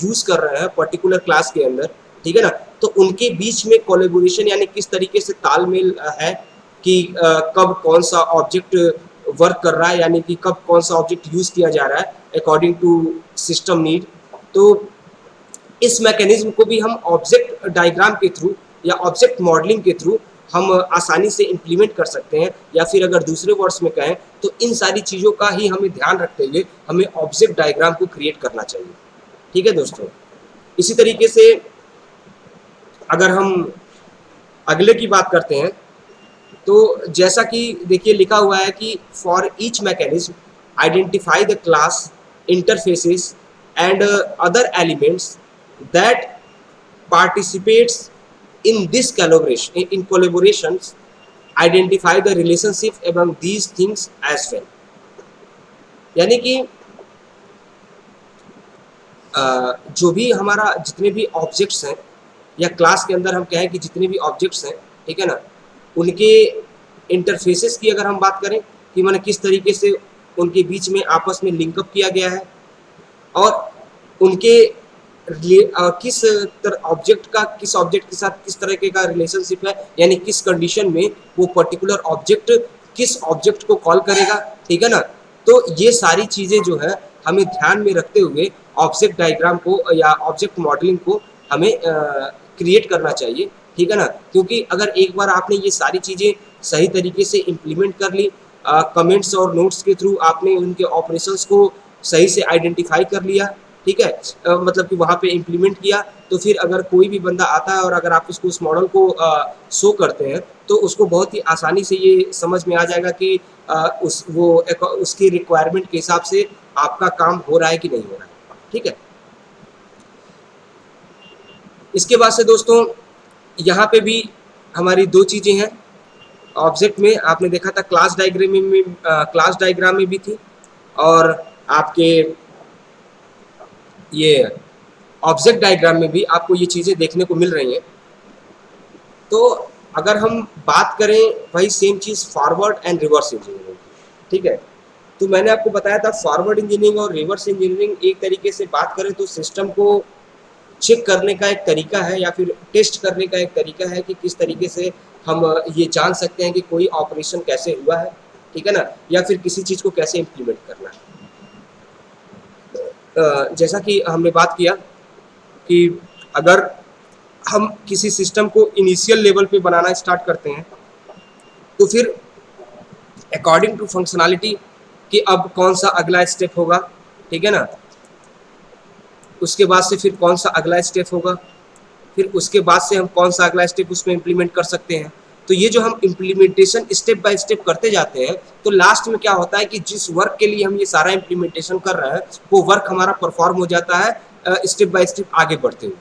यूज कर रहे हैं पर्टिकुलर क्लास के अंदर, ठीक है ना। तो उनके बीच में कोलैबोरेशन यानी किस तरीके से तालमेल है कि कब कौन सा ऑब्जेक्ट वर्क कर रहा है, यानी कि कब कौन सा ऑब्जेक्ट यूज किया जा रहा है अकॉर्डिंग टू सिस्टम नीड। तो इस मैकेनिज्म को भी हम ऑब्जेक्ट डायग्राम के थ्रू या ऑब्जेक्ट मॉडलिंग के थ्रू हम आसानी से इम्प्लीमेंट कर सकते हैं, या फिर अगर दूसरे वर्ड्स में कहें तो इन सारी चीज़ों का ही हमें ध्यान रखते हुए हमें ऑब्जेक्ट डायग्राम को क्रिएट करना चाहिए। ठीक है दोस्तों। इसी तरीके से अगर हम अगले की बात करते हैं तो जैसा कि देखिए लिखा हुआ है कि for each mechanism identify the class interfaces and other elements that participates in this collaborations, identify the relationship among these things as well। यानी कि जो भी हमारा जितने भी ऑब्जेक्ट्स हैं या क्लास के अंदर हम कहें कि जितने भी ऑब्जेक्ट्स हैं, ठीक है ना, उनके इंटरफेसेस की अगर हम बात करें कि मैंने किस तरीके से उनके बीच में आपस में लिंकअप किया गया है और उनके किस ऑब्जेक्ट का किस ऑब्जेक्ट के साथ किस तरह का रिलेशनशिप है, यानी किस कंडीशन में वो पर्टिकुलर ऑब्जेक्ट किस ऑब्जेक्ट को कॉल करेगा। ठीक है ना। तो ये सारी चीज़ें जो है हमें ध्यान में रखते हुए ऑब्जेक्ट डायग्राम को या ऑब्जेक्ट मॉडलिंग को हमें क्रिएट करना चाहिए। ठीक है ना। क्योंकि अगर एक बार आपने ये सारी चीज़ें सही तरीके से इम्प्लीमेंट कर ली, कमेंट्स और नोट्स के थ्रू आपने उनके ऑपरेशंस को सही से आइडेंटिफाई कर लिया, ठीक है, मतलब कि वहाँ पे इम्प्लीमेंट किया, तो फिर अगर कोई भी बंदा आता है और अगर आप उसको उस मॉडल को शो करते हैं तो उसको बहुत ही आसानी से ये समझ में आ जाएगा कि उसकी रिक्वायरमेंट के हिसाब से आपका काम हो रहा है कि नहीं हो रहा है। ठीक है। इसके बाद से दोस्तों यहाँ पे भी हमारी दो चीज़ें हैं। ऑब्जेक्ट में आपने देखा था क्लास डायग्राम में भी थी, और आपके ये ऑब्जेक्ट डायग्राम में भी आपको ये चीज़ें देखने को मिल रही हैं। तो अगर हम बात करें वही same cheese forward and reverse engineering, ठीक है, तो मैंने आपको बताया था फॉरवर्ड इंजीनियरिंग और रिवर्स इंजीनियरिंग एक तरीके से बात करें तो सिस्टम को चेक करने का एक तरीका है या फिर टेस्ट करने का एक तरीका है कि किस तरीके से हम ये जान सकते हैं कि कोई ऑपरेशन कैसे हुआ है, ठीक है ना, या फिर किसी चीज़ को कैसे इम्प्लीमेंट करना है। जैसा कि हमने बात किया कि अगर हम किसी सिस्टम को इनिशियल लेवल पे बनाना स्टार्ट करते हैं तो फिर अकॉर्डिंग टू फंक्शनैलिटी कि अब कौन सा अगला स्टेप होगा, ठीक है ना, उसके बाद से फिर कौन सा अगला स्टेप होगा, फिर उसके बाद से हम कौन सा अगला स्टेप उसमें इम्प्लीमेंट कर सकते हैं। तो ये जो हम इम्प्लीमेंटेशन स्टेप बाय स्टेप करते जाते हैं तो लास्ट में क्या होता है कि जिस वर्क के लिए हम ये सारा इम्प्लीमेंटेशन कर रहे हैं वो वर्क हमारा परफॉर्म हो जाता है स्टेप बाय स्टेप आगे बढ़ते हुए,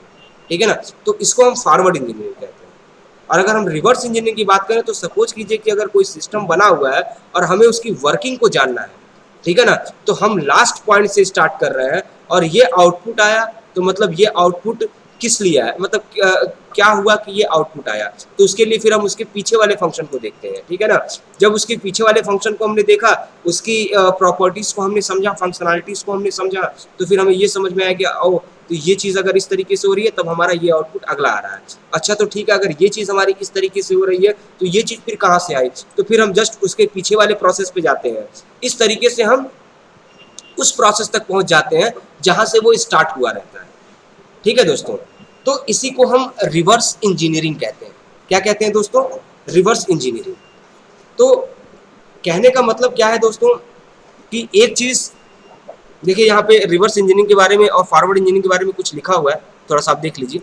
ठीक है ना। तो इसको हम फॉरवर्ड इंजीनियरिंग कहते हैं। और अगर हम रिवर्स इंजीनियरिंग की बात करें तो सपोज कीजिए कि अगर कोई सिस्टम बना हुआ है और हमें उसकी वर्किंग को जानना है, ठीक है ना, तो हम लास्ट पॉइंट से स्टार्ट कर रहे हैं और ये आउटपुट आया तो मतलब ये आउटपुट किस लिए आया, मतलब क्या हुआ कि ये आउटपुट आया, तो उसके लिए फिर हम उसके पीछे वाले फंक्शन को देखते हैं, ठीक है ना। जब उसके पीछे वाले फंक्शन को हमने देखा, उसकी प्रॉपर्टीज को हमने समझा, फंक्शनैलिटीज को हमने समझा, तो फिर हमें ये समझ में आया कि ओ तो ये चीज़ अगर इस तरीके से हो रही है तब हमारा ये आउटपुट अगला आ रहा है। अच्छा तो ठीक है, अगर ये चीज़ हमारी इस तरीके से हो रही है तो ये चीज़ फिर कहाँ से आई, तो फिर हम जस्ट उसके पीछे वाले प्रोसेस पे जाते हैं। इस तरीके से हम उस प्रोसेस तक पहुँच जाते हैं जहाँ से वो स्टार्ट हुआ रहता है, ठीक है दोस्तों। तो इसी को हम रिवर्स इंजीनियरिंग कहते हैं। क्या कहते हैं दोस्तों? Reverse engineering. तो कहने का मतलब क्या है दोस्तों कि एक चीज़ देखिए यहाँ पे रिवर्स इंजीनियरिंग के बारे में और फॉरवर्ड इंजीनियरिंग के बारे में कुछ लिखा हुआ है, थोड़ा सा आप देख लीजिए।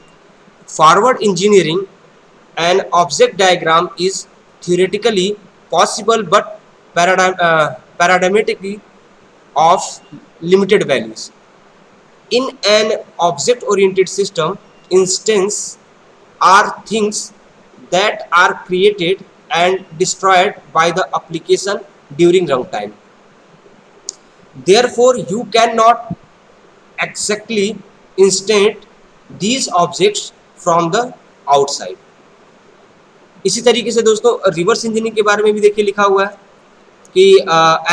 Forward engineering an object diagram is theoretically possible but paradigmatically of limited values in an object oriented system. Instance are things that are created and destroyed by the application during runtime. Therefore you cannot exactly instant these objects from the outside. इसी तरीके से दोस्तों reverse engineering के बारे में भी देखिए लिखा हुआ है कि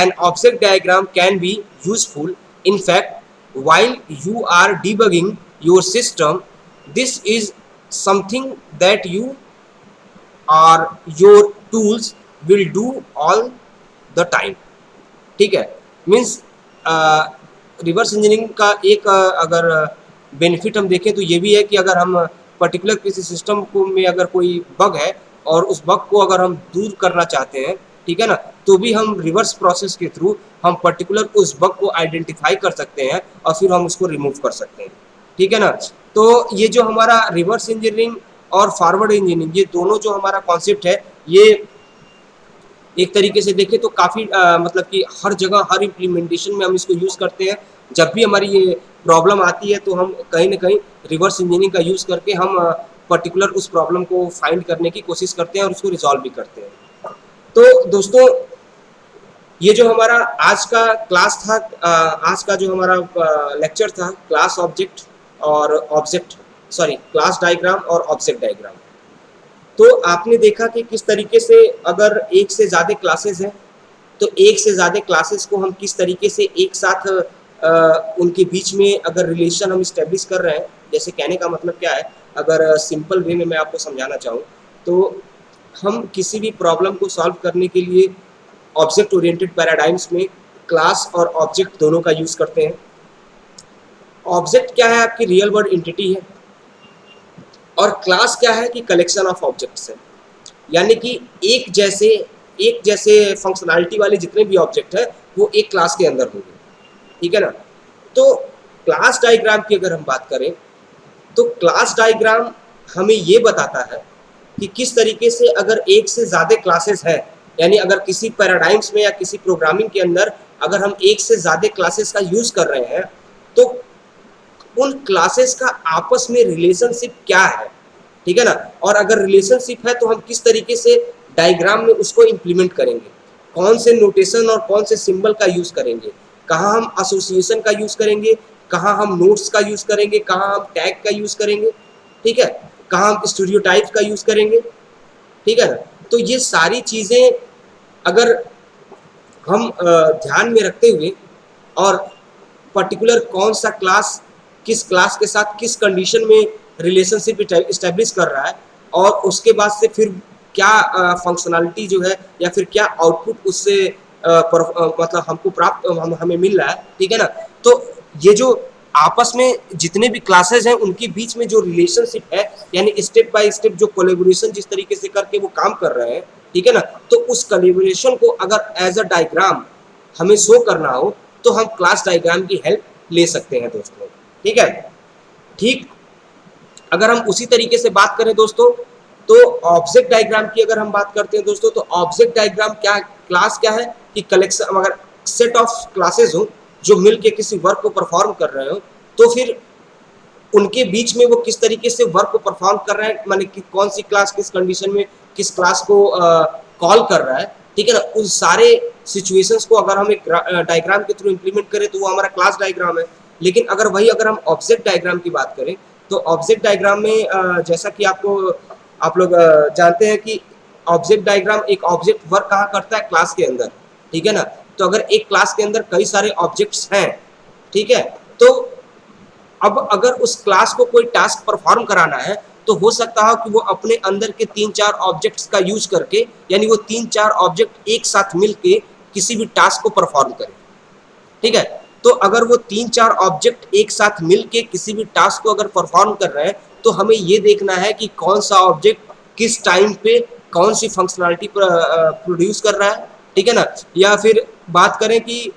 an object diagram can be useful. In fact, while you are debugging your system, this is something that you or your tools will do all the time. ठीक है, मीन्स रिवर्स इंजीनियरिंग का एक अगर बेनिफिट हम देखें तो ये भी है कि अगर हम पर्टिकुलर किसी सिस्टम को में अगर कोई बग है और उस बग को अगर हम दूर करना चाहते हैं, ठीक है ना, तो भी हम रिवर्स प्रोसेस के थ्रू हम पर्टिकुलर उस बग को आइडेंटिफाई कर सकते हैं और फिर हम उसको रिमूव कर सकते हैं, ठीक है ना। तो ये जो हमारा रिवर्स इंजीनियरिंग और फॉरवर्ड इंजीनियरिंग, ये दोनों जो हमारा कॉन्सेप्ट है, ये एक तरीके से देखें तो काफ़ी मतलब कि हर जगह हर इम्प्लीमेंटेशन में हम इसको यूज़ करते हैं। जब भी हमारी ये प्रॉब्लम आती है तो हम कहीं ना कहीं रिवर्स इंजीनियरिंग का यूज़ करके हम पर्टिकुलर उस प्रॉब्लम को फाइंड करने की कोशिश करते हैं और उसको रिजॉल्व भी करते हैं। तो दोस्तों, ये जो हमारा आज का क्लास था, आज का जो हमारा लेक्चर था, क्लास ऑब्जेक्ट और ऑब्जेक्ट सॉरी क्लास डायग्राम और ऑब्जेक्ट डायग्राम, तो आपने देखा कि किस तरीके से अगर एक से ज़्यादा क्लासेस हैं तो एक से ज़्यादा क्लासेस को हम किस तरीके से एक साथ उनके बीच में अगर रिलेशन हम इस्टेब्लिश कर रहे हैं। जैसे कहने का मतलब क्या है, अगर सिंपल वे में मैं आपको समझाना चाहूँ तो हम किसी भी प्रॉब्लम को सॉल्व करने के लिए ऑब्जेक्ट ओरिएंटेड पैराडाइम्स में क्लास और ऑब्जेक्ट दोनों का यूज़ करते हैं। ऑब्जेक्ट क्या है, आपकी रियल वर्ल्ड एंटिटी है, और क्लास क्या है कि कलेक्शन ऑफ ऑब्जेक्ट्स है, यानी कि एक जैसे फंक्शनैलिटी वाले जितने भी ऑब्जेक्ट है वो एक क्लास के अंदर होंगे, ठीक है ना। तो क्लास डायग्राम की अगर हम बात करें तो क्लास डायग्राम हमें ये बताता है कि किस तरीके से अगर एक से ज़्यादा क्लासेस है, यानी अगर किसी पैराडाइम्स में या किसी प्रोग्रामिंग के अंदर अगर हम एक से ज़्यादा क्लासेस का यूज़ कर रहे हैं तो उन क्लासेस का आपस में रिलेशनशिप क्या है, ठीक है ना। और अगर रिलेशनशिप है तो हम किस तरीके से डायग्राम में उसको इम्प्लीमेंट करेंगे, कौन से नोटेशन और कौन से सिंबल का यूज़ करेंगे, कहाँ हम एसोसिएशन का यूज़ करेंगे, कहाँ हम नोट्स का यूज़ करेंगे, कहाँ हम टैग का यूज़ करेंगे, ठीक है, कहाँ हम स्टीरियोटाइप का यूज़ करेंगे, ठीक है ना। तो ये सारी चीज़ें अगर हम ध्यान में रखते हुए और पर्टिकुलर कौन सा क्लास किस क्लास के साथ किस कंडीशन में रिलेशनशिप इस्टेब्लिश कर रहा है और उसके बाद से फिर क्या फंक्शनैलिटी जो है या फिर क्या आउटपुट उससे मतलब हमको प्राप्त हमें मिल रहा है, ठीक है ना। तो ये जो आपस में जितने भी क्लासेस हैं उनके बीच में जो रिलेशनशिप है, यानी स्टेप बाय स्टेप जो कोलेबोरेशन जिस तरीके से करके वो काम कर रहे हैं, ठीक है ना, तो उस कोलेबोरेशन को अगर एज अ डायग्राम हमें शो करना हो तो हम क्लास डायग्राम की हेल्प ले सकते हैं दोस्तों, ठीक है। ठीक, अगर हम उसी तरीके से बात करें दोस्तों तो ऑब्जेक्ट डायग्राम की अगर हम बात करते हैं दोस्तों तो ऑब्जेक्ट डायग्राम क्या, क्लास क्या है कि कलेक्शन, अगर सेट ऑफ क्लासेस हो जो मिल के किसी वर्क को परफॉर्म कर रहे हो तो फिर उनके बीच में वो किस तरीके से वर्क को परफॉर्म कर रहे हैं, माने कि कौन सी क्लास किस कंडीशन में किस क्लास को कॉल कर रहा है, ठीक है ना। उन सारे सिचुएशंस को अगर हम एक डायग्राम के थ्रू इंप्लीमेंट करें तो वो हमारा क्लास डायग्राम है। लेकिन अगर हम ऑब्जेक्ट डायग्राम की बात करें तो ऑब्जेक्ट डायग्राम में जैसा कि आप लोग जानते हैं कि ऑब्जेक्ट डायग्राम एक ऑब्जेक्ट वर्क कहाँ करता है, क्लास के अंदर, ठीक है ना। तो अगर एक क्लास के अंदर कई सारे ऑब्जेक्ट्स हैं, ठीक है, तो अब अगर उस क्लास को कोई टास्क परफॉर्म कराना है तो हो सकता है कि वो अपने अंदर के 3-4 ऑब्जेक्ट्स का यूज करके, यानी वो 3-4 ऑब्जेक्ट एक साथ मिलके किसी भी टास्क को परफॉर्म करें, ठीक है। तो अगर वो 3-4 ऑब्जेक्ट एक साथ मिलके किसी भी टास्क को अगर परफॉर्म कर रहे हैं तो हमें ये देखना है कि कौन सा ऑब्जेक्ट किस टाइम पे कौन सी फंक्शनैलिटी प्रोड्यूस कर रहा है, ठीक है ना। या फिर बात करें कि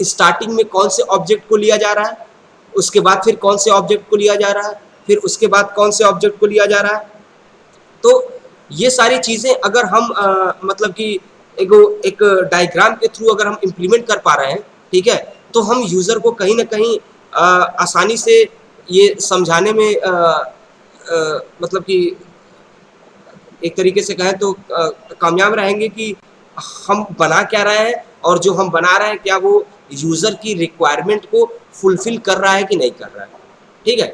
स्टार्टिंग में कौन से ऑब्जेक्ट को लिया जा रहा है, उसके बाद फिर कौन से ऑब्जेक्ट को लिया जा रहा है, फिर उसके बाद कौन से ऑब्जेक्ट को लिया जा रहा है। तो ये सारी चीज़ें अगर हम मतलब कि एक डायग्राम के थ्रू अगर हम इम्प्लीमेंट कर पा रहे हैं, ठीक है, तो हम यूज़र को कहीं ना कहीं आसानी से ये समझाने में मतलब कि एक तरीके से कहें तो कामयाब रहेंगे कि हम बना क्या रहे हैं और जो हम बना रहे हैं क्या वो यूज़र की रिक्वायरमेंट को फुलफिल कर रहा है कि नहीं कर रहा है, ठीक है।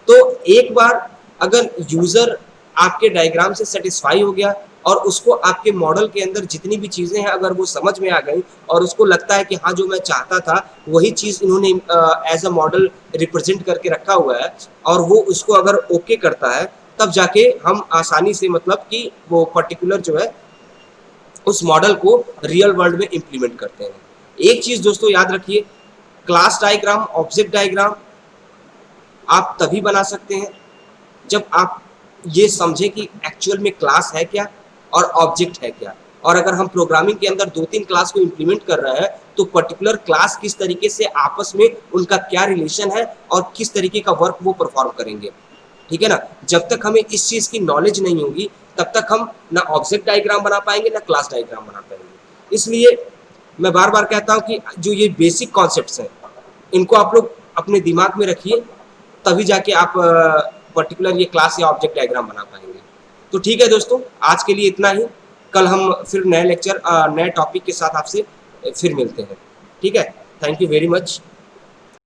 तो एक बार अगर यूज़र आपके डायग्राम से सेटिस्फाई हो गया और उसको आपके मॉडल के अंदर जितनी भी चीज़ें हैं अगर वो समझ में आ गई और उसको लगता है कि हाँ जो मैं चाहता था वही चीज़ इन्होंने एज अ मॉडल रिप्रेजेंट करके रखा हुआ है और वो उसको अगर ओके करता है, तब जाके हम आसानी से मतलब कि वो पर्टिकुलर जो है उस मॉडल को रियल वर्ल्ड में इम्प्लीमेंट करते हैं। एक चीज़ दोस्तों याद रखिए, क्लास डायग्राम, ऑब्जेक्ट डायग्राम आप तभी बना सकते हैं जब आप ये समझें कि एक्चुअल में क्लास है क्या और ऑब्जेक्ट है क्या। और अगर हम प्रोग्रामिंग के अंदर 2-3 क्लास को इम्प्लीमेंट कर रहे हैं तो पर्टिकुलर क्लास किस तरीके से आपस में उनका क्या रिलेशन है और किस तरीके का वर्क वो परफॉर्म करेंगे, ठीक है ना। जब तक हमें इस चीज़ की नॉलेज नहीं होगी तब तक हम ना ऑब्जेक्ट डायग्राम बना पाएंगे ना क्लास डायग्राम बना पाएंगे। इसलिए मैं बार बार कहता हूँ कि जो ये बेसिक कॉन्सेप्ट्स हैं इनको आप लोग अपने दिमाग में रखिए, तभी जाके आप पर्टिकुलर ये क्लास या ऑब्जेक्ट डायग्राम बना पाएंगे। तो ठीक है दोस्तों, आज के लिए इतना ही। कल हम फिर नए लेक्चर नए टॉपिक के साथ आपसे फिर मिलते हैं। ठीक है, थैंक यू वेरी मच।